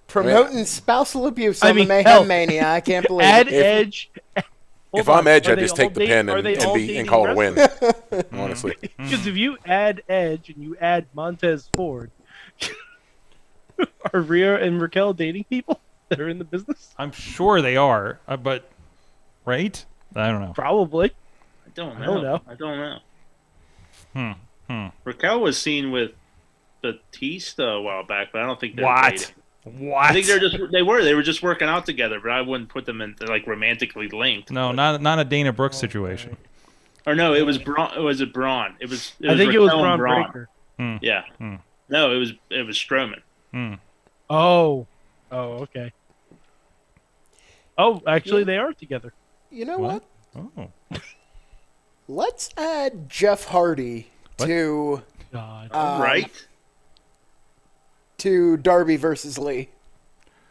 promoting spousal abuse on the Mayhem Mania. I can't believe add it. Edge. If I'm Edge, I'd just take the pin and call it a win. Honestly, Because if you add Edge and you add Montez Ford, are Rhea and Raquel dating people that are in the business? I'm sure they are, but right? I don't know. Probably. I don't know. Raquel was seen with Batista a while back, but I don't think they're dating. What? I think they were just working out together, but I wouldn't put them in like romantically linked. No, not a Dana Brooks situation. Or no, it was Braun. Was it Braun? It was. I think it was Braun Breaker. Yeah. No, it was Strowman. Oh, okay. Oh, actually, they are together. You know what? Oh. Let's add Jeff Hardy to to Darby versus Lee.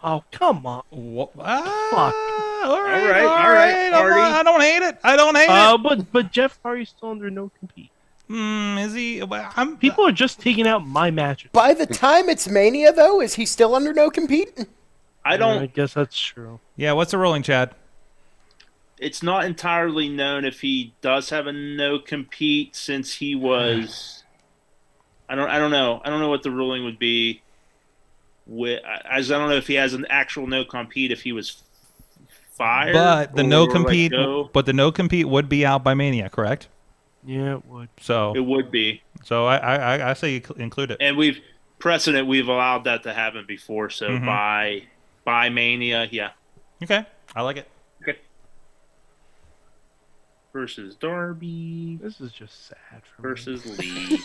Oh, come on. Fuck. All right. I don't hate it. But Jeff Hardy's still under no compete. Is he? People are just taking out my matches. By the time it's Mania, though, is he still under no compete? I guess that's true. Yeah, what's the ruling, Chad? It's not entirely known if he does have a no compete since he was. I don't know. I don't know what the ruling would be. As I don't know if he has an actual no compete if he was fired. But the no compete would be out by Mania, correct? Yeah, it would. So it would be. So I say you include it. And we've allowed that to happen before. So by Mania, yeah. Okay, I like it. Okay. Versus Darby. This is just sad for versus Lee.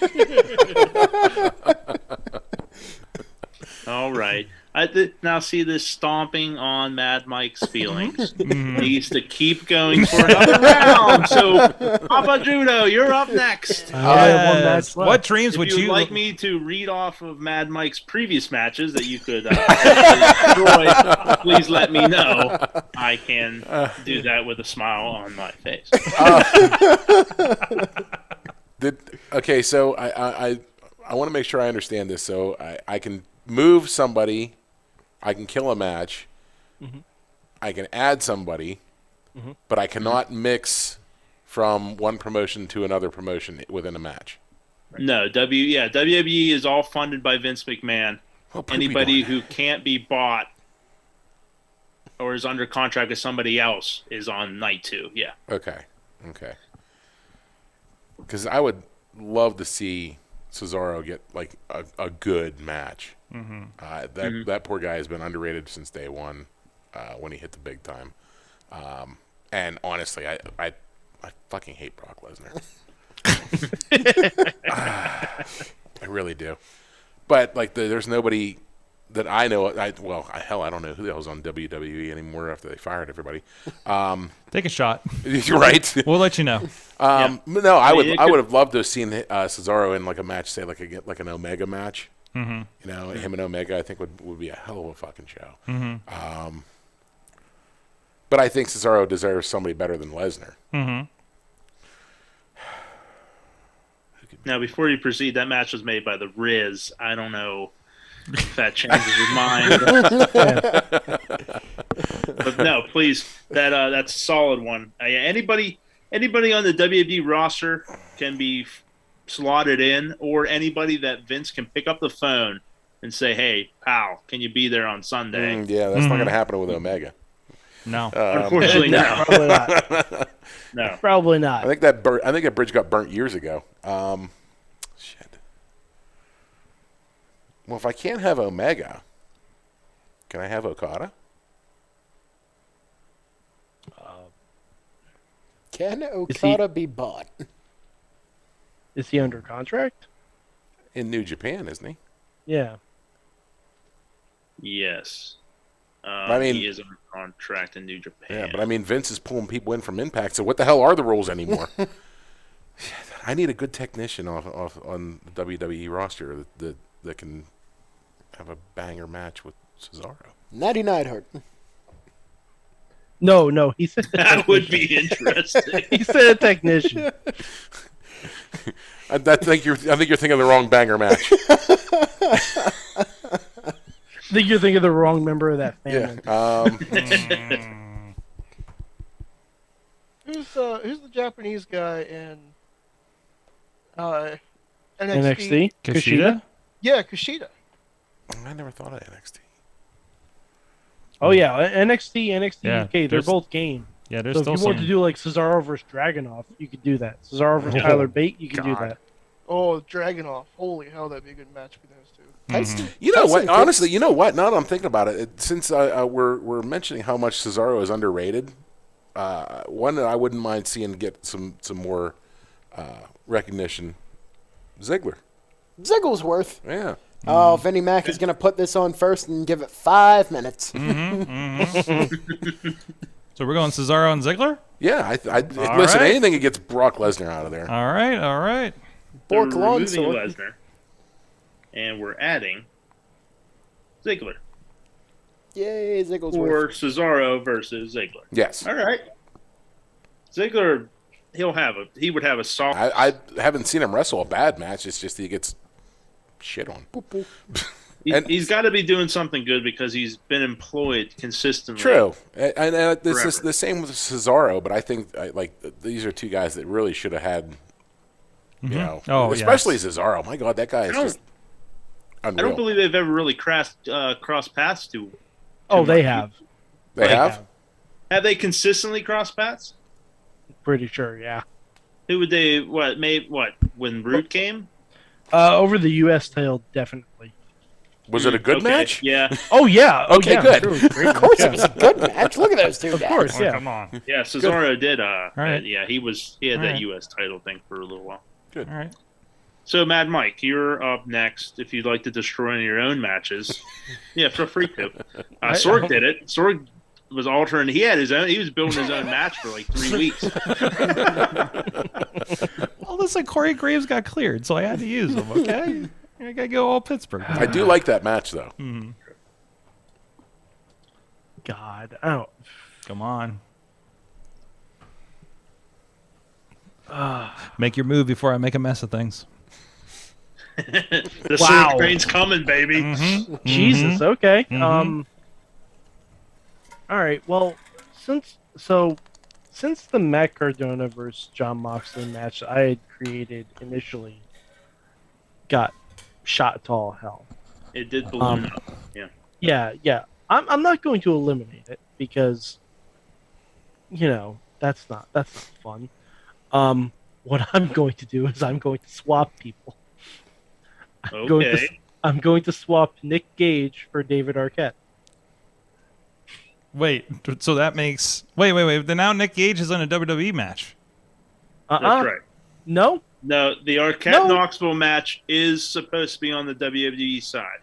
All right. Now see this stomping on Mad Mike's feelings. He needs to keep going for another round. So, Papa Judo, you're up next. What dreams would you like me to read off of Mad Mike's previous matches that you could enjoy? Please let me know. I can do that with a smile on my face. Okay, so I want to make sure I understand this. So I can move somebody, I can kill a match, I can add somebody, but I cannot mix from one promotion to another promotion within a match. No, WWE is all funded by Vince McMahon. Anybody who can't be bought or is under contract with somebody else is on night 2. Yeah. Okay. Because I would love to see Cesaro get like a good match. That poor guy has been underrated since day one when he hit the big time. And honestly, I fucking hate Brock Lesnar. I really do. But like, there's nobody that I know. I don't know who the hell's on WWE anymore after they fired everybody. Take a shot. You're right. We'll let you know. No, I would have loved to have seen Cesaro in like a match, say like an Omega match. You know, him and Omega, I think would be a hell of a fucking show. But I think Cesaro deserves somebody better than Lesnar. Who Now, before you proceed, that match was made by the Riz. I don't know if that changes your mind. But no, please, that's a solid one. Anybody on the WWE roster can be slotted in, or anybody that Vince can pick up the phone and say, "Hey, pal, can you be there on Sunday?" Yeah, that's not going to happen with Omega. No, unfortunately, no. Probably not. No, probably not. I think that bridge got burnt years ago. Shit. Well, if I can't have Omega, can I have Okada? Can Okada be bought? Is he under contract? In New Japan, isn't he? Yeah. Yes. I mean, he is under contract in New Japan. Yeah, but I mean, Vince is pulling people in from Impact, so what the hell are the rules anymore? I need a good technician on the WWE roster that can have a banger match with Cesaro. Natty Neidhart. No, he said that would be interesting. He said a technician. I think you're thinking of the wrong banger match. I think you're thinking of the wrong member of that family. Yeah. Who's the Japanese guy in NXT? NXT? Kushida? Yeah, Kushida. I never thought of NXT. Oh yeah, NXT, Yeah, UK, they're both game. Yeah, there's so still if you want some- to do like Cesaro versus Dragunov, you could do that. Cesaro versus Tyler Bate, you can do that. Oh, Dragunov. Holy hell, that'd be a good match for those two. You know what? Honestly, you know what? Now that I'm thinking about it, since we're mentioning how much Cesaro is underrated, one that I wouldn't mind seeing get some more recognition. Ziggler. Zigglesworth. Yeah. Oh, Vinnie Mac is going to put this on first and give it 5 minutes. So we're going Cesaro and Ziggler? Yeah, All listen, right. anything that gets Brock Lesnar out of there. All right. We're Bork removing Longsword. Lesnar, and we're adding Ziggler. Yay, Zigglesworth. Or Cesaro versus Ziggler. Yes. All right. Ziggler, he would have a soft. I haven't seen him wrestle a bad match. It's just he gets shit on. He's got to be doing something good because he's been employed consistently. True, and this is forever. the same with Cesaro. But I think these are two guys that really should have had, you know, especially Cesaro. My God, that guy is just unreal. I don't believe they've ever really crossed paths to. Oh, they have. They have? Have they consistently crossed paths? Pretty sure, yeah. Who would they? When Root came? Over the U.S. title, definitely. Was it a good match? Yeah. Oh yeah. Okay, yeah, good. Of course, it was a good match. Look at those two. Of course, yeah. Come on. Yeah, Cesaro did. right. Yeah, he had All that right. U.S. title thing for a little while. Good. All right. So, Mad Mike, you're up next. If you'd like to destroy any of your own matches, yeah, feel free to. Sorg did it. Sorg was altering. He had his own. He was building his own match for like 3 weeks. Well, listen, Corey Graves got cleared, so I had to use him, okay? I got to go all Pittsburgh. I do like that match, though. God, I don't. Come on. Make your move before I make a mess of things. The Wow. Sorg train's coming, baby. Jesus. Okay. All right. Well, since the Matt Cardona versus John Moxley match I had created initially got shot to all hell. It did balloon up. Yeah. Yeah. I'm not going to eliminate it because, that's not fun. What I'm going to do is I'm going to swap people. I'm going to swap Nick Gage for David Arquette. Wait, so that makes... Wait. Then now Nick Gage is in a WWE match. That's right. No, the Arquette Knoxville match is supposed to be on the WWE side.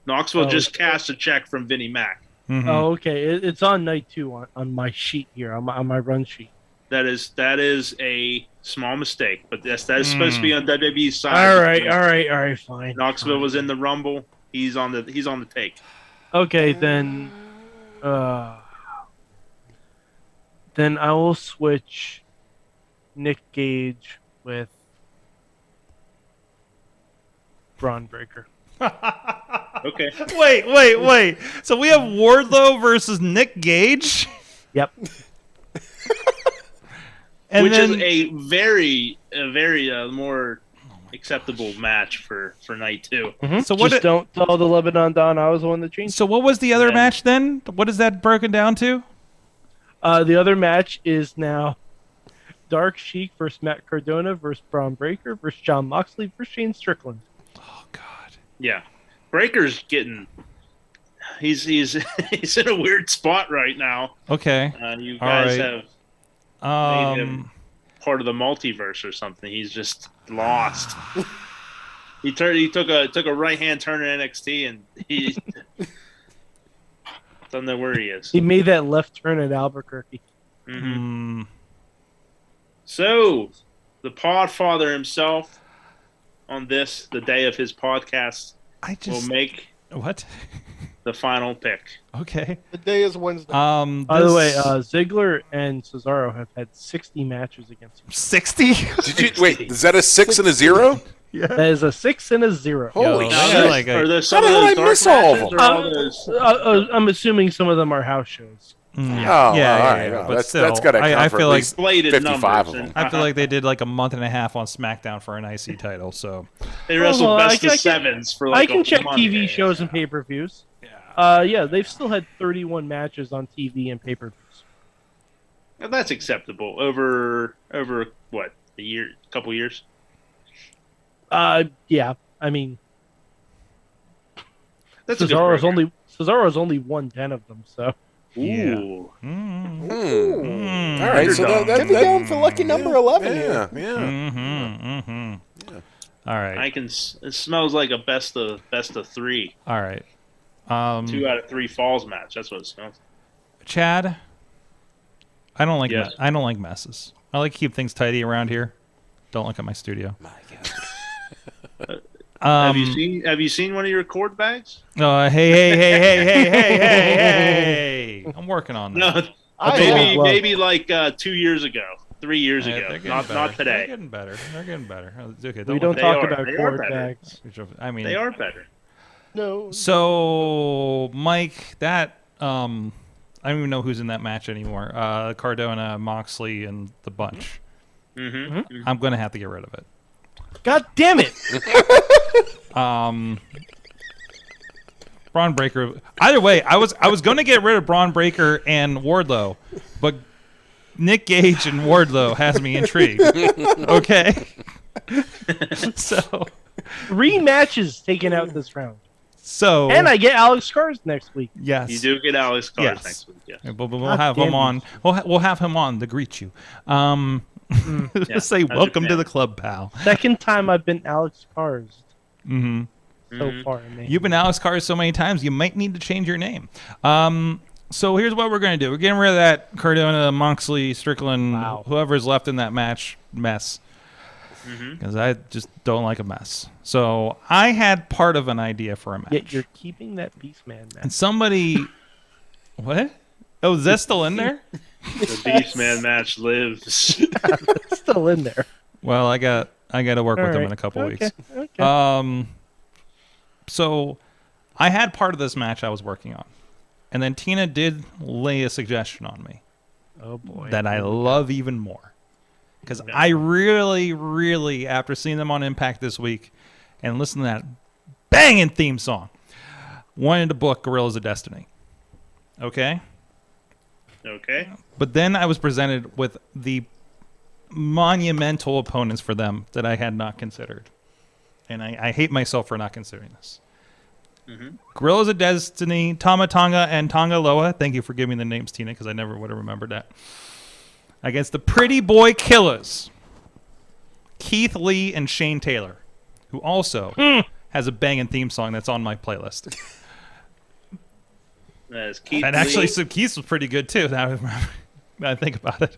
Knoxville just cashed a check from Vinnie Mac. Oh, okay. It's on night 2 on my sheet here, on my run sheet. That is a small mistake, but that is supposed to be on WWE's side. All right, fine. Knoxville was in the Rumble. He's on the take. Okay, then I will switch Nick Gage with Braun Breaker. Okay. Wait. So we have Wardlow versus Nick Gage? Yep. Which is a very more acceptable match for night 2. Mm-hmm. So what? Just don't tell the Lebanon Don I was the one that changed. So what was the other match then? What is that broken down to? The other match is now Dark Sheik versus Matt Cardona versus Braun Breaker versus Jon Moxley versus Shane Strickland. Oh God. Yeah, Breaker's getting. He's in a weird spot right now. Okay. You guys have made him Um. part of the multiverse or something. He's just lost. He took a right hand turn in NXT and he don't know where he is. He made that left turn at Albuquerque. Mm-hmm. So, the Podfather himself, on this, the day of his podcast, will make the final pick. Okay. The day is Wednesday. By the way, Ziggler and Cesaro have had 60 matches against him. 60? Did you wait? Is that a 6 and a 0? Yeah. That is a 6 and a 0. Holy shit! Are there some How the hell of did I those miss dark all of matches them? or all those? I'm assuming some of them are house shows. Yeah. But that's got to I account for feel at like least Bladed 55 of numbers them. I feel like they did like a month and a half on SmackDown for an IC title. So They wrestled Well, best I of can- sevens for like I can a check month. TV shows and pay-per-views. Yeah, they've still had 31 matches on TV and pay-per-views. Well, that's acceptable over what, a couple years. Yeah. I mean, That's a good Cesaro's breaker. only won 10 of them. So Ooh. All right, so Could be going for lucky number 11 yeah, here. All right. It smells like a best of 3. All right. 2 out of 3 falls match. That's what it smells. Chad, I don't like Yes. I don't like messes. I like to keep things tidy around here. Don't look at my studio. My God. Have you seen one of your cord bags? Hey! I'm working on that. No, maybe like 2 years ago, 3 years They're ago, getting not better. today. They're getting better. Okay, we don't They talk are- about they are cord better. bags. I mean, They are better. No. So, Mike, that I don't even know who's in that match anymore. Cardona, Moxley, and the bunch. Mm-hmm. I'm gonna have to get rid of it. God damn it! Braun Breaker. Either way, I was gonna get rid of Braun Breaker and Wardlow, but Nick Gage and Wardlow has me intrigued. Okay. So 3 matches taken out this round. So And I get Alex Cars next week. yes, You do get Alex Cars Yes. next week. Yes. We'll God have damn him on. We'll have him on to greet you. Yeah, Say how's your welcome to fan? the club, pal. Second time I've been Alex Cars Mm-hmm. so far. Man. You've been Alex Cars so many times, you might need to change your name. So here's what we're going to do. We're getting rid of that Cardona, Moxley, Strickland, whoever's left in that match mess. Because I just don't like a mess. So I had part of an idea for a match. Yet you're keeping that Beastman match. And somebody... What? Oh, is that still in there? The Beastman match lives. It's still in there. Well, I got to work with them in a couple weeks. Okay. So I had part of this match I was working on. And then Tina did lay a suggestion on me. Oh boy. That I love even more. Because I really, really, after seeing them on Impact this week and listening to that banging theme song, wanted to book Gorillas of Destiny. Okay? Okay. But then I was presented with the monumental opponents for them that I had not considered. And I hate myself for not considering this. Gorillas of Destiny, Tama Tonga, and Tonga Loa. Thank you for giving me the names, Tina, because I never would have remembered that. Against the Pretty Boy Killers, Keith Lee and Shane Taylor, who also has a banging theme song that's on my playlist. Keith And Lee. actually, so Keith was pretty good too. Now I think about it.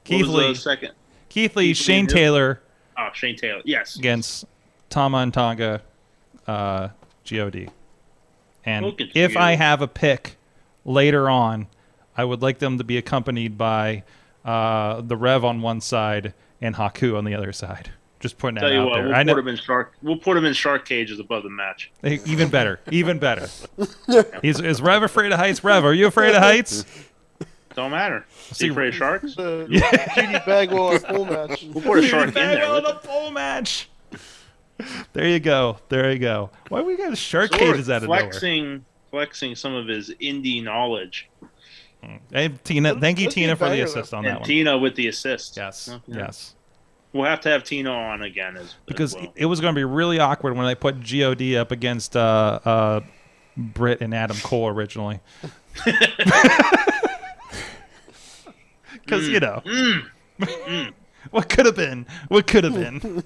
What was the second? Keith Lee, Keith Lee Shane and who? Taylor. Oh, Shane Taylor. Yes. Against Tama and Tonga, God. And Look at if you. I have a pick later on, I would like them to be accompanied by the Rev on one side and Haku on the other side. Just putting that Tell you out what, there. we'll put him in shark cages above the match. Hey, even better. Even better. Is Rev afraid of heights? Rev, are you afraid of heights? Don't matter. Is he afraid of sharks? Judy Bagwell on a full match. We'll put a shark in there. On a full match. There you go. There you go. Why we got shark cages out of nowhere? Flexing some of his indie knowledge. Hey, Tina. Thank you, Tina, for the assist on that one. Tina with the assist. Yes. Okay. Yes. We'll have to have Tina on again Because as well. it was going to be really awkward when they put God up against Britt and Adam Cole originally. Because, what could have been? What could have been?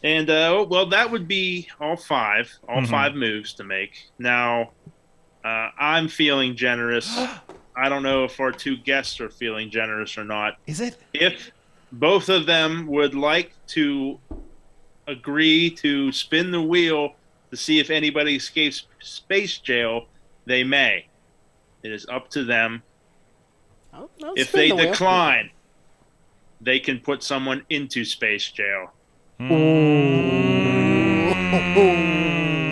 And, well, that would be all five moves to make. Now, I'm feeling generous. I don't know if our two guests are feeling generous or not. Is it? If both of them would like to agree to spin the wheel to see if anybody escapes space jail, they may. It is up to them. If they decline, they can put someone into space jail.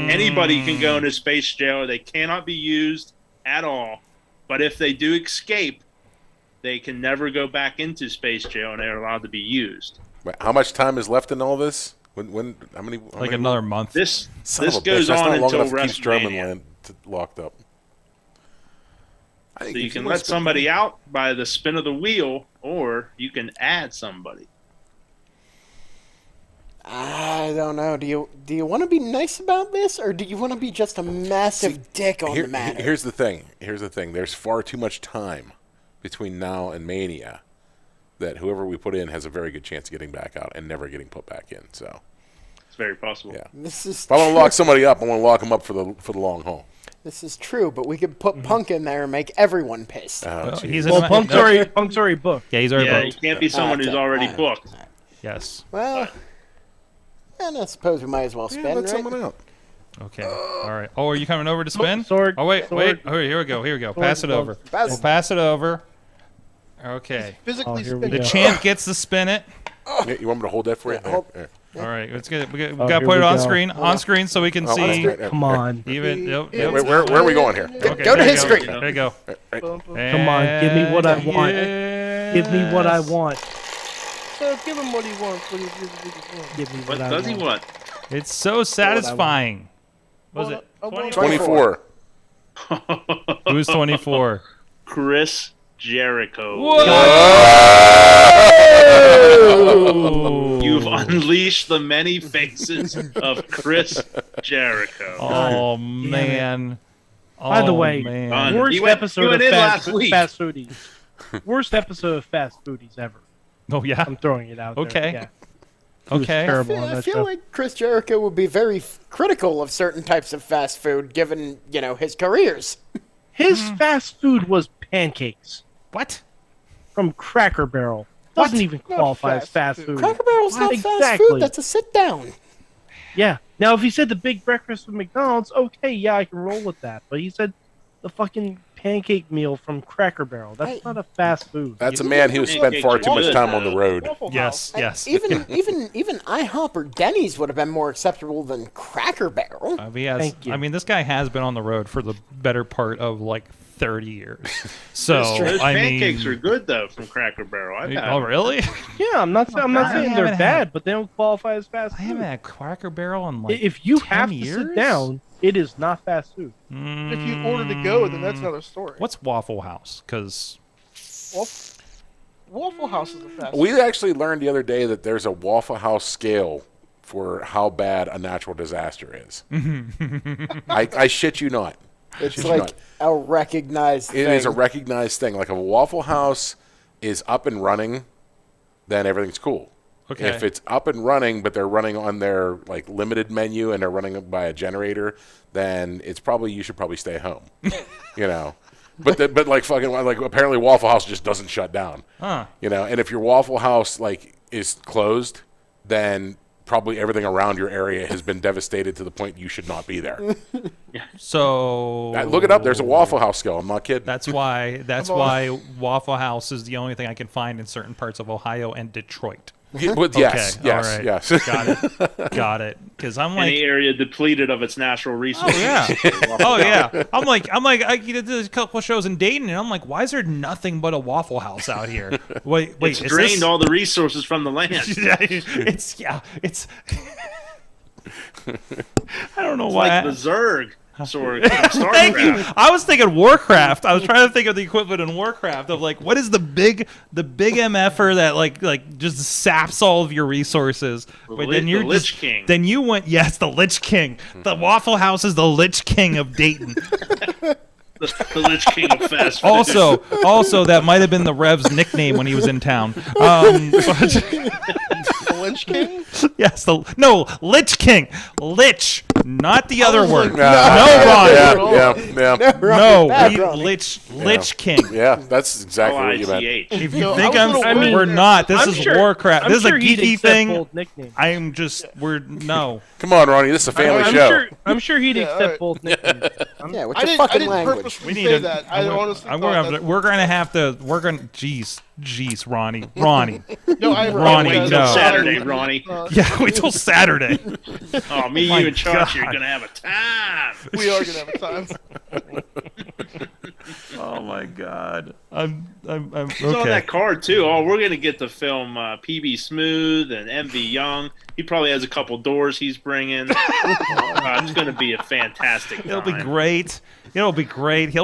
Anybody can go into space jail. They cannot be used at all. But if they do escape, they can never go back into space jail, and they're allowed to be used. Wait, how much time is left in all this? How many? Another month. This goes on until WrestleMania. Locked up. So you can let somebody out by the spin of the wheel, or you can add somebody. I don't know. Do you want to be nice about this, or do you want to be just a massive dick on the matter? Here's the thing. There's far too much time between now and Mania that whoever we put in has a very good chance of getting back out and never getting put back in. So it's very possible. Yeah. If I want to lock somebody up, I want to lock them up for the long haul. This is true, but we could put Punk in there and make everyone pissed. Punk's already booked. Yeah, he's already booked. It can't be someone who's already booked. Yes. Well, and I suppose we might as well spin, let right? someone out. Okay. All right. Oh, are you coming over to spin? Sword. Oh, wait. Sword. Oh, here we go. Sword Pass it over. We'll pass it over. Okay. Physically here we spinning. The champ gets to spin it. Yeah, you want me to hold that for you? There. All right. Let's get it. We got to here put it we on go. screen. On screen so we can see. Come on. Even. Where are we going here? Okay, Go to there you his screen. There you go. Come on. Give me what I want. Give me what I want. So give him what he wants. What he wants. Give me What what I does he want. want? It's so satisfying. Was it 24. Who's 24? Chris Jericho. Whoa! You've unleashed the many faces of Chris Jericho. Oh man! By the way, man. worst He went episode of in Fast last week. Foodies. Worst episode of Fast Foodies ever. Oh yeah. I'm throwing it out Okay. there. Yeah. He was Okay. terrible on I that feel show. like Chris Jericho would be very critical of certain types of fast food, given his careers. His fast food was pancakes What? from Cracker Barrel. Doesn't even qualify as fast food. Cracker Barrel's not fast Exactly. food. That's a sit down. Yeah. Now, if he said the big breakfast with McDonald's, okay, yeah, I can roll with that. But he said the fucking pancake meal from Cracker Barrel. That's not a fast food. That's a man who spent far too much time on the road. Yes. Yes. Even IHOP or Denny's would have been more acceptable than Cracker Barrel. Thank you. I mean, this guy has been on the road for the better part of like 30 years. So Those I pancakes mean, are good though from Cracker Barrel. I've had oh them. really? Yeah, I'm not saying they're haven't bad, but they don't qualify as fast I food. haven't had Cracker Barrel in like If you 10 have to years? sit down, it is not fast food. If you order to go, then that's another story. What's Waffle House? Because Waffle House is a fast food. We actually learned the other day that there's a Waffle House scale for how bad a natural disaster is. I shit you not. It's like a recognized thing. It is a recognized thing. Like if a Waffle House is up and running, then everything's cool. Okay. If it's up and running, but they're running on their like limited menu and they're running by a generator, then it's probably you should probably stay home. You know. But like fucking like apparently Waffle House just doesn't shut down. Huh. You know, and if your Waffle House like is closed, then probably everything around your area has been devastated to the point you should not be there. So Look it up. There's a Waffle House scale. I'm not kidding. That's why Waffle House is the only thing I can find in certain parts of Ohio and Detroit. Yes, Okay, all right. yes. Got it. Because I'm like, Any area depleted of its natural resources. oh yeah. I'm like, I did a couple of shows in Dayton, and I'm like, why is there nothing but a Waffle House out here? Wait, It's drained all the resources from the land. it's. I don't know It's why. like the Zerg. Thank you. I was thinking Warcraft. I was trying to think of the equivalent in Warcraft of like, what is the big MFer that like just saps all of your resources? But then you're the Lich King. Then you went, yes, the Lich King. The Waffle House is the Lich King of Dayton. The Lich King of fast food. Also, that might have been the Rev's nickname when he was in town. The Lich King? Yes, Lich King. Lich, not the other word. Lich King. Yeah, that's exactly what you meant. If you think we're not. This is Warcraft. This is a geeky thing. No. Come on, Ronnie. This is a family show. I'm sure he'd accept both nicknames. Yeah, what's your fucking language? We need that. I honestly we're gonna have to. Jeez, Ronnie. No, wait till Saturday, Ronnie. Yeah, wait till Saturday. Oh, me, you, and Chachi are gonna have a time. We are gonna have a time. Oh my God. I'm He's on that card too. Oh, we're gonna get to film PB Smooth and MV Young. He probably has a couple doors he's bringing. It's gonna be a fantastic time. It'll be great. He'll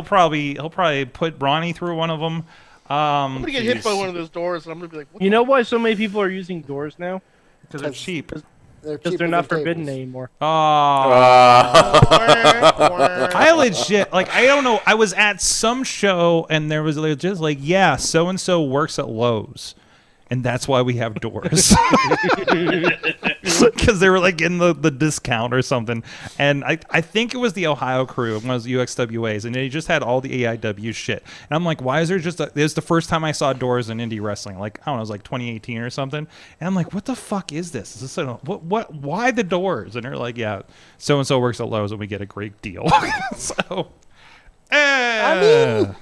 probably put Ronnie through one of them. I'm gonna get hit by one of those doors, and I'm gonna be like, you know why so many people are using doors now? Because they're cheap. Because they're not forbidden anymore. I legit, I don't know. I was at some show and there was just like, yeah, so and so works at Lowe's, and that's why we have doors. Because they were like in the discount or something. And I think it was the Ohio crew, it was UXWAs, and they just had all the AIW shit. And I'm like, why is there just it was the first time I saw doors in indie wrestling, like, I don't know, it was like 2018 or something. And I'm like, what the fuck is this? Is this why the doors? And they're like, yeah, so and so works at Lowe's and we get a great deal. So I mean,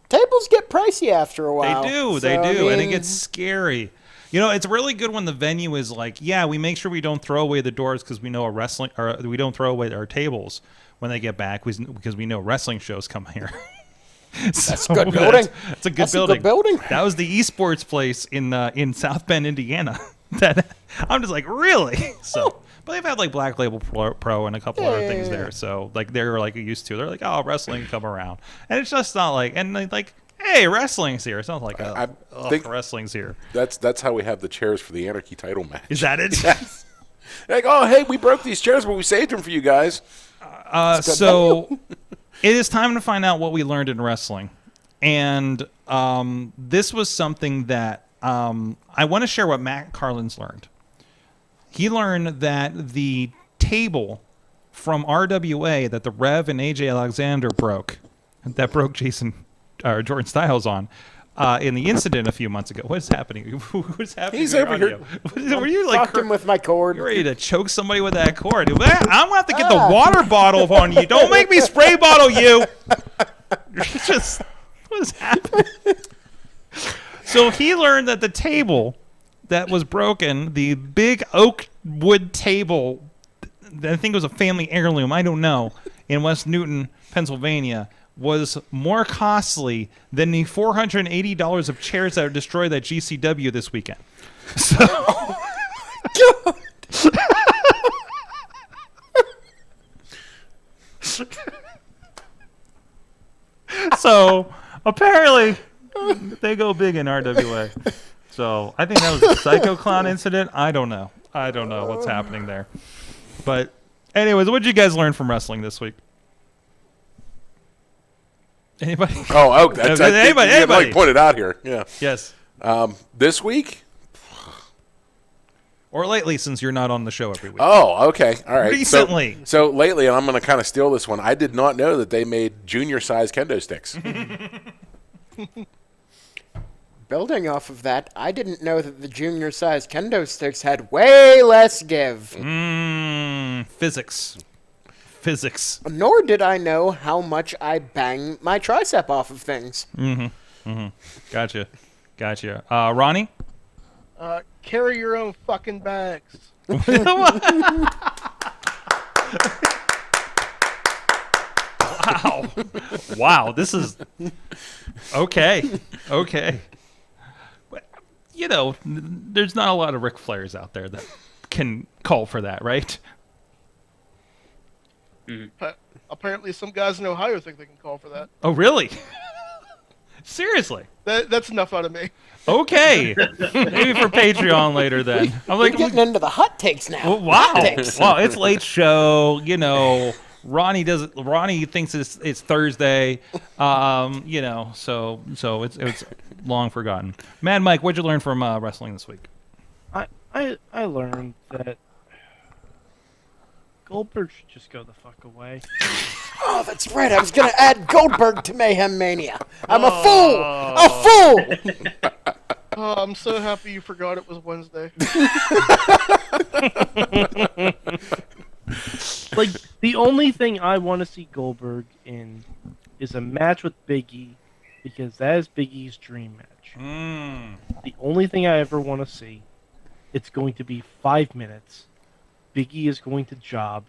tables get pricey after a while. They do, and it gets scary. You know, it's really good when the venue is like, yeah, we make sure we don't throw away the doors because we know we don't throw away our tables when they get back because we know wrestling shows come here. That's good building. It's a good building. That was the esports place in South Bend, Indiana. That I'm just like, really? So, but they've had like Black Label Pro and a couple other things there. So like they're like used to. They're like, oh, wrestling come around, and it's just not like, and like, hey, wrestling's here. It's not like I think wrestling's here. That's how we have the chairs for the Anarchy title match. Is that it? Yes. Like, oh, hey, we broke these chairs, but we saved them for you guys. So it is time to find out what we learned in wrestling, and this was something that I want to share what Matt Carlin's learned. He learned that the table from RWA that the Rev and AJ Alexander broke Jordan Styles on in the incident a few months ago. What's happening? What's happening? He's over here. Were you like fucking with my cord? You're ready to choke somebody with that cord. I'm gonna have to get the water bottle on you. Don't make me spray bottle you. Just what is happening? So he learned that the table that was broken, the big oak wood table, I think it was a family heirloom, I don't know, in West Newton, Pennsylvania, was more costly than the $480 of chairs that are destroyed at GCW this weekend. So, so apparently they go big in RWA. So I think that was a Psycho Clown incident. I don't know what's happening there. But anyways, what did you guys learn from wrestling this week? Anybody? Anybody like pointed out here. Yeah. Yes. This week? Or lately, since you're not on the show every week. Oh, okay. All right. Recently. So lately, and I'm going to kind of steal this one, I did not know that they made junior-size kendo sticks. Building off of that, I didn't know that the junior-size kendo sticks had way less give. Physics. Nor did I know how much I bang my tricep off of things. Gotcha. Ronnie? Carry your own fucking bags. Wow. Wow, this is okay. Okay. You know, there's not a lot of Ric Flairs out there that can call for that, right? But apparently some guys in Ohio think they can call for that. Oh, really? Seriously? That's enough out of me. Okay. Maybe for Patreon later then. I'm We're getting into the hot takes now. Well, wow. Hot takes. Wow, it's late show, you know. Ronnie thinks it's Thursday. You know, so it's long forgotten. Mad Mike, what'd you learn from wrestling this week? I learned that Goldberg should just go the fuck away. Oh, that's right. I was going to add Goldberg to Mayhem Mania. I'm a fool. A fool. Oh, I'm so happy you forgot it was Wednesday. Like, the only thing I want to see Goldberg in is a match with Big E, because that is Big E's dream match. The only thing I ever want to see, it's going to be 5 minutes. Big E is going to job,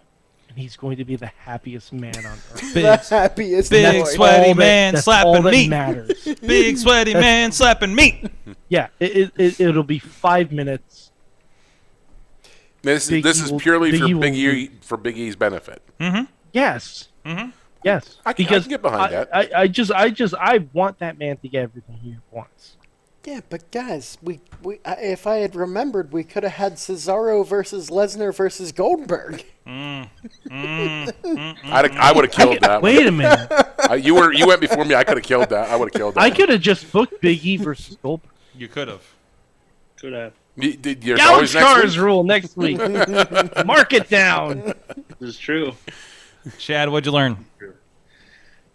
and he's going to be the happiest man on earth. The happiest big sweaty man slapping meat. Matters. Big sweaty man slapping meat. Yeah, it'll be 5 minutes. This is purely for Big E's benefit. Mm-hmm. Yes. Mm-hmm. Yes. I can get behind that. I want that man to get everything he wants. Yeah, but guys, we if I had remembered, we could have had Cesaro versus Lesnar versus Goldberg. I would have killed that. Wait a minute. You went before me. I could have killed that. I would have killed that. I could have just booked Big E versus Goldberg. You could have. Could have. Gallon Stars rule next week. Mark it down. This is true. Chad, what'd you learn?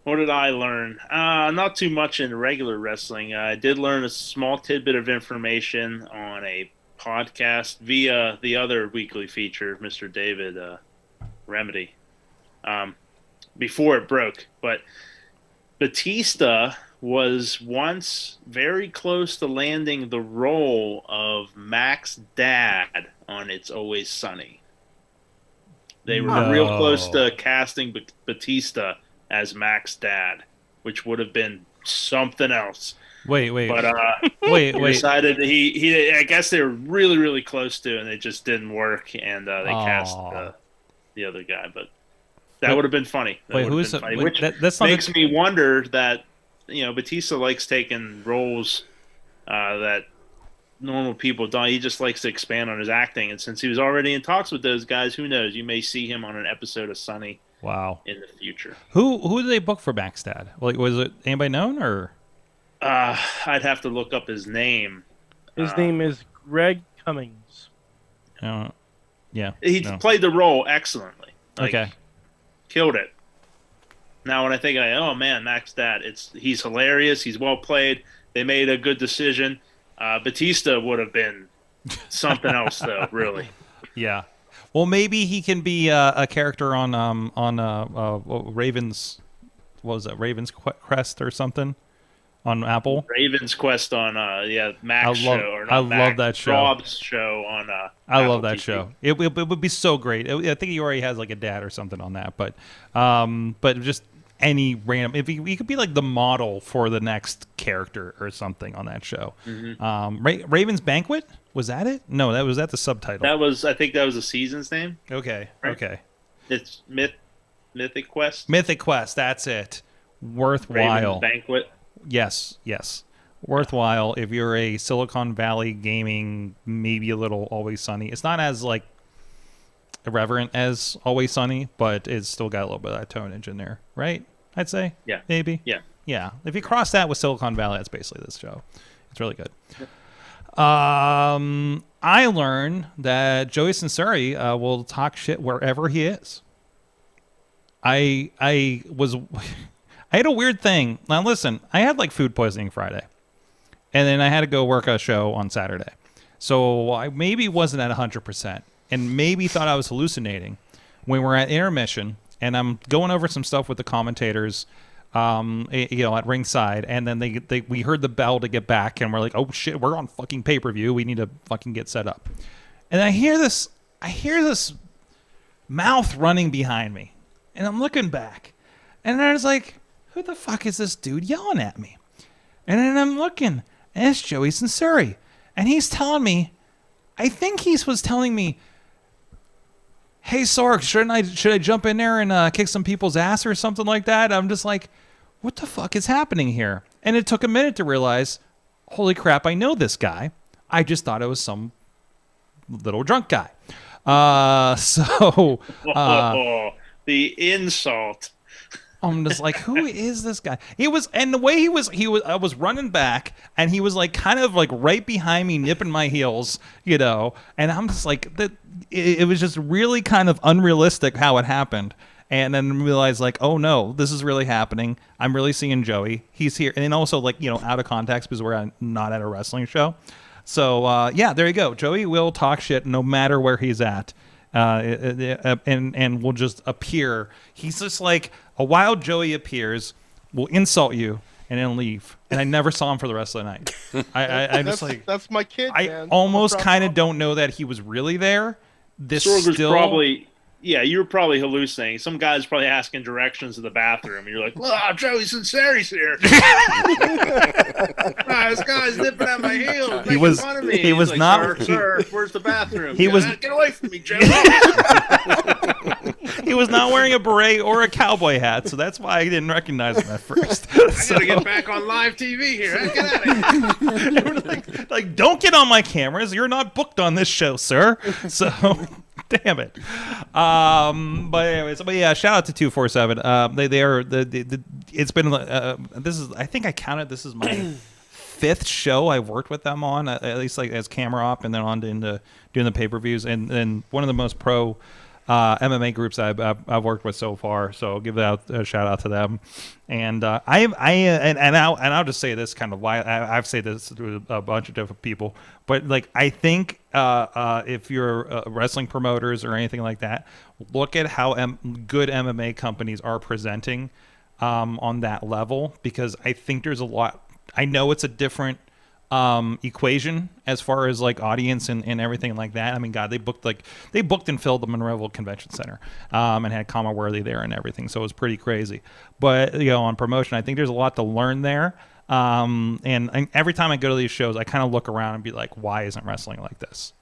What did I learn? Not too much in regular wrestling. I did learn a small tidbit of information on a podcast via the other weekly feature, Mr. David Remedy, before it broke. But Batista was once very close to landing the role of Mac's dad on It's Always Sunny. They were real close to casting Batista as Mac's dad, which would have been something else. Wait. But wait. He decided he I guess they were really, really close to, and it just didn't work, and they cast the other guy. But that would have been funny. Which makes me wonder that Batista likes taking roles that normal people don't. He just likes to expand on his acting, and since he was already in talks with those guys, who knows? You may see him on an episode of Sunny. Wow. In the future. Who did they book for Mac's dad? Like, was it anybody known or? I'd have to look up his name. His name is Greg Cummings. Yeah. He played the role excellently. Okay. Killed it. Now when I think, oh man, Mac's dad, he's hilarious. He's well played. They made a good decision. Batista would have been something else, though. Really. Yeah. Well, maybe he can be a character on Raven's. What was that? Raven's Quest or something on Apple. Raven's Quest on Mac's show. Or not I love that show. Rob's show on. I love Apple that TV. show. It would be so great. I think he already has like a dad or something on that, but just any random. If he could be like the model for the next character or something on that show. Mm-hmm. Raven's Banquet. Was that it? No, that was the subtitle. I think that was the season's name. Okay. Right? Okay. It's Mythic Quest. Mythic Quest. That's it. Worthwhile. Raven's Banquet. Yes. Worthwhile if you're a Silicon Valley gaming, maybe a little Always Sunny. It's not as like irreverent as Always Sunny, but it's still got a little bit of that tonnage in there, right? I'd say. Yeah. Maybe. Yeah. If you cross that with Silicon Valley, that's basically this show. It's really good. Yeah. I learned that Joey Sinceri will talk shit wherever he is. I had a weird thing. Now listen, I had like food poisoning Friday, and then I had to go work a show on Saturday, so I maybe wasn't at 100%, and maybe thought I was hallucinating when we're at intermission, and I'm going over some stuff with the commentators. at ringside, and then we heard the bell to get back, and we're like, oh shit, we're on fucking pay-per-view. We need to fucking get set up. And I hear this mouth running behind me, and I'm looking back, and I was like, who the fuck is this dude yelling at me? And then I'm looking, and it's Joey Sinceri, and he's telling me, I think he was telling me, hey Sorg, should I jump in there and kick some people's ass or something like that? I'm just like, what the fuck is happening here? And it took a minute to realize, holy crap, I know this guy. I just thought it was some little drunk guy. The insult. I'm just like, who is this guy? And the way he was, I was running back, and he was like, kind of like right behind me, nipping my heels, and I'm just like, it was just really kind of unrealistic how it happened. And then realized like, oh no, this is really happening. I'm really seeing Joey. He's here. And then also like, out of context because we're not at a wrestling show. So there you go. Joey will talk shit no matter where he's at. And will just appear. He's just like a wild Joey appears, will insult you, and then leave. And I never saw him for the rest of the night. I'm just like, that's my kid. I man. almost kind of don't know that he was really there. This Sorg still probably. Yeah, you were probably hallucinating. Some guy's probably asking directions to the bathroom, and you're like, "Well, Joey Sinceri's here." This guy's nipping at my heels, making fun of me. He was like, not. Sir, where's the bathroom? He was. Get away from me, Joey. He was not wearing a beret or a cowboy hat, so that's why I didn't recognize him at first. I gotta get back on live TV here. Get out of here. You were like, don't get on my cameras. You're not booked on this show, sir. So. Damn it. But anyways, yeah, shout out to 247. They are it's been this is, I think I counted, this is my fifth show I've worked with them on, at least like as camera op, and then on into doing the pay-per-views, and one of the most pro MMA groups I've worked with so far. So I'll give that a shout out to them. And I'll just say this, kind of why I've said this to a bunch of different people, but like I think if you're wrestling promoters or anything like that, look at how good MMA companies are presenting on that level, because I think there's a lot. I know it's a different equation as far as like audience and everything like that. I mean, God, they booked and filled the Monroeville Convention Center and had Kama Worthy there and everything, so it was pretty crazy. But on promotion, I think there's a lot to learn there. And every time I go to these shows, I kind of look around and be like, why isn't wrestling like this?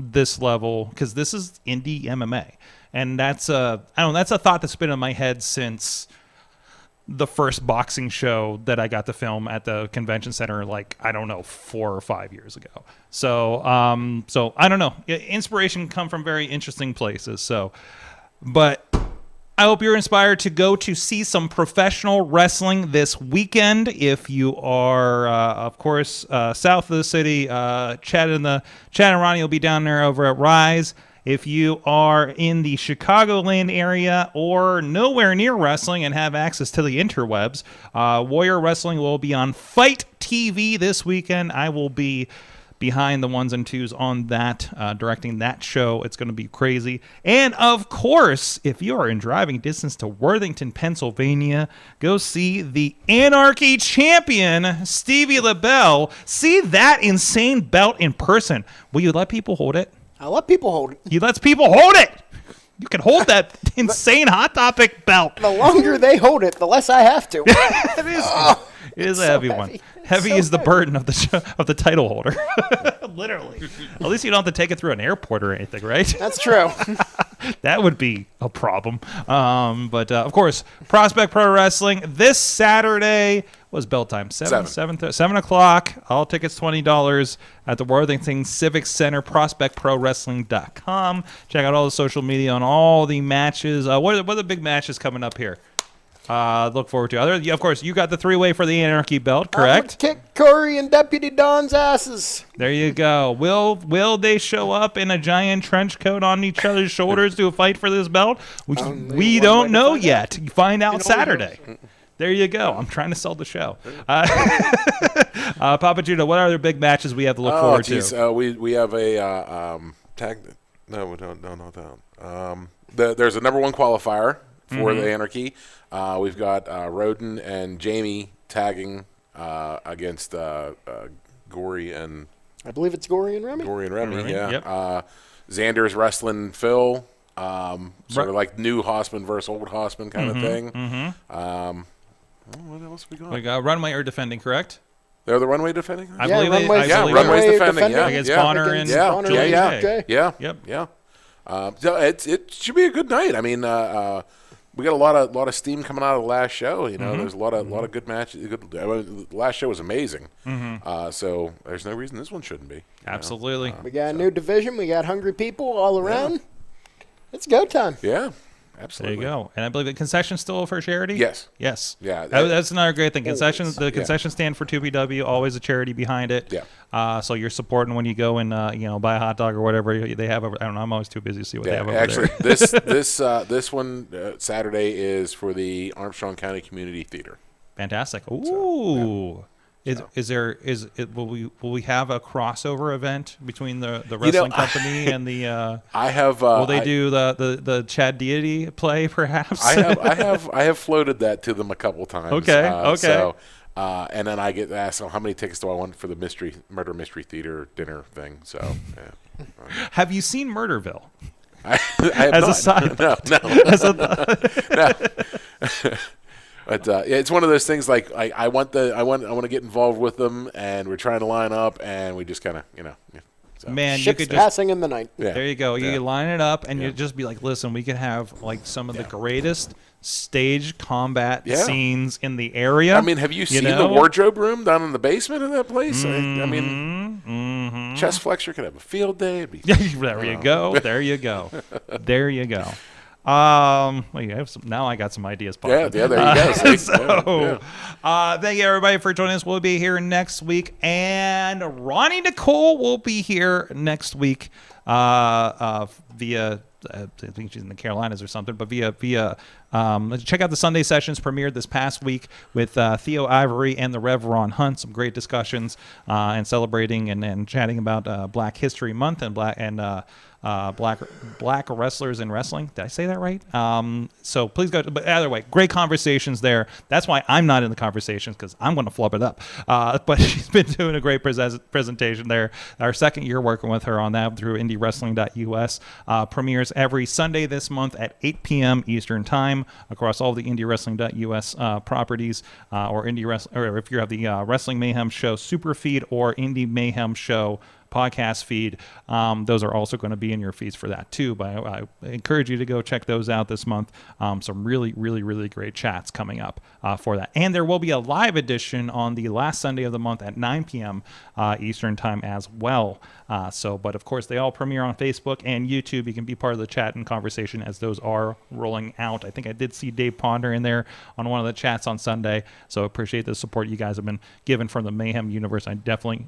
This level, because this is indie MMA, and that's a thought that's been in my head since the first boxing show that I got to film at the convention center, 4 or 5 years ago. So I don't know. Inspiration come from very interesting places. So, but I hope you're inspired to go to see some professional wrestling this weekend. If you are, of course, south of the city, Chad and Ronnie will be down there over at Rise. If you are in the Chicagoland area or nowhere near wrestling and have access to the interwebs, Warrior Wrestling will be on Fight TV this weekend. I will be behind the ones and twos on that, directing that show. It's going to be crazy. And of course, if you are in driving distance to Worthington, Pennsylvania, go see the Anarchy champion, Stevie Lebell. See that insane belt in person. Will you let people hold it? I'll let people hold it. He lets people hold it. You can hold that insane Hot Topic belt. The longer they hold it, the less I have to. It is a heavy one. Heavy is the burden of the title holder. Literally. At least you don't have to take it through an airport or anything, right? That's true. That would be a problem. But of course, Prospect Pro Wrestling this Saturday. What was bell time? 7 o'clock. All tickets $20 at the Worthington Civic Center, prospectprowrestling.com. Check out all the social media on all the matches. What are the big matches coming up here? Look forward to. Of course, you got the three-way for the Anarchy belt, correct? Kick Corey and Deputy Don's asses. There you go. Will they show up in a giant trench coat on each other's shoulders to fight for this belt? We don't know yet. You find out Saturday. There you go. I'm trying to sell the show. Papa Judo, what other big matches we have to look forward to? We have a tag. No, we don't. There's a number one qualifier for the Anarchy. We've got Roden and Jamie tagging against Gory and... I believe it's Gory and Remy. Gory and Remy, yeah. Yep. Xander's wrestling Phil, sort of like new Hossman versus old Hossman kind of thing. What else we got? We got Runway are defending, correct? They're the Runway defending? I believe Runway's defending. Against Bonner and Julie. Yeah. So it should be a good night. I mean, we got a lot of steam coming out of the last show. You know, there's a lot of good matches. The last show was amazing. So there's no reason this one shouldn't be. Absolutely. We got a new division. We got hungry people all around. Yeah. It's go time. Yeah. Absolutely. There you go. And I believe the concession's still for charity? Yes. Yeah. That's another great thing. The concession stand for 2PW, always a charity behind it. Yeah. So you're supporting when you go and buy a hot dog or whatever they have over. I don't know. I'm always too busy to see what they have over actually, there. this one Saturday is for the Armstrong County Community Theater. Fantastic. Ooh. Will we have a crossover event between the wrestling company and the I have will they do the Chad Deity play perhaps? I have floated that to them a couple times. Okay. So and then I get asked, how many tickets do I want for the murder mystery theater dinner thing? So Have you seen Murderville? I have as not. A side No. But it's one of those things. Like I want to get involved with them, and we're trying to line up, and we just kind of So. Man, Ships you could just passing in the night. Yeah. There you go. You could line it up, and you'd just be like, "Listen, we could have like some of the greatest stage combat scenes in the area." I mean, have you seen the wardrobe room down in the basement of that place? I mean, Chest Flexor could have a field day. There you go. There you go. There you go. Well, you have some, now I got some ideas. Yeah, there you go. Thank you everybody for joining us. We'll be here next week, and Ronnie Nicole will be here next week via. I think she's in the Carolinas or something, but via check out the Sunday sessions premiered this past week with Theo Ivory and the Rev Ron Hunt. Some great discussions and celebrating and chatting about Black History Month and black wrestlers in wrestling. Did I say that right? So please go. But either way, great conversations there. That's why I'm not in the conversations, because I'm going to flub it up. But she's been doing a great presentation there. Our second year working with her on that through IndyWrestling.us. Premieres every Sunday this month at 8 p.m. Eastern Time across all the IndyWrestling.us properties, or if you have the Wrestling Mayhem Show Super Feed or Indie Mayhem Show podcast feed, those are also going to be in your feeds for that too. But I encourage you to go check those out this month. Some really great chats coming up for that, and there will be a live edition on the last Sunday of the month at 9 p.m. Eastern Time as well. But of course they all premiere on Facebook and YouTube. You can be part of the chat and conversation as those are rolling out. I think I did see Dave Ponder in there on one of the chats on Sunday, so appreciate the support you guys have been given from the Mayhem universe. I definitely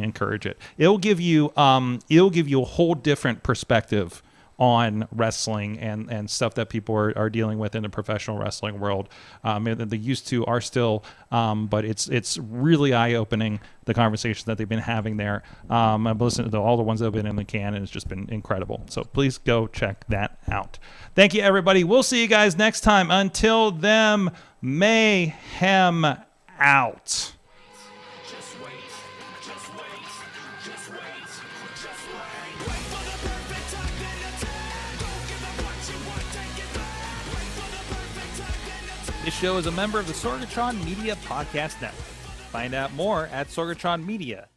encourage it. It'll give you a whole different perspective on wrestling and stuff that people are dealing with in the professional wrestling world. The used to are still, but it's really eye-opening, the conversations that they've been having there. I've listened to all the ones that have been in the can, and it's just been incredible. So please go check that out. Thank you, everybody. We'll see you guys next time. Until then, Mayhem out. This show is a member of the Sorgatron Media Podcast Network. Find out more at sorgatronmedia.com.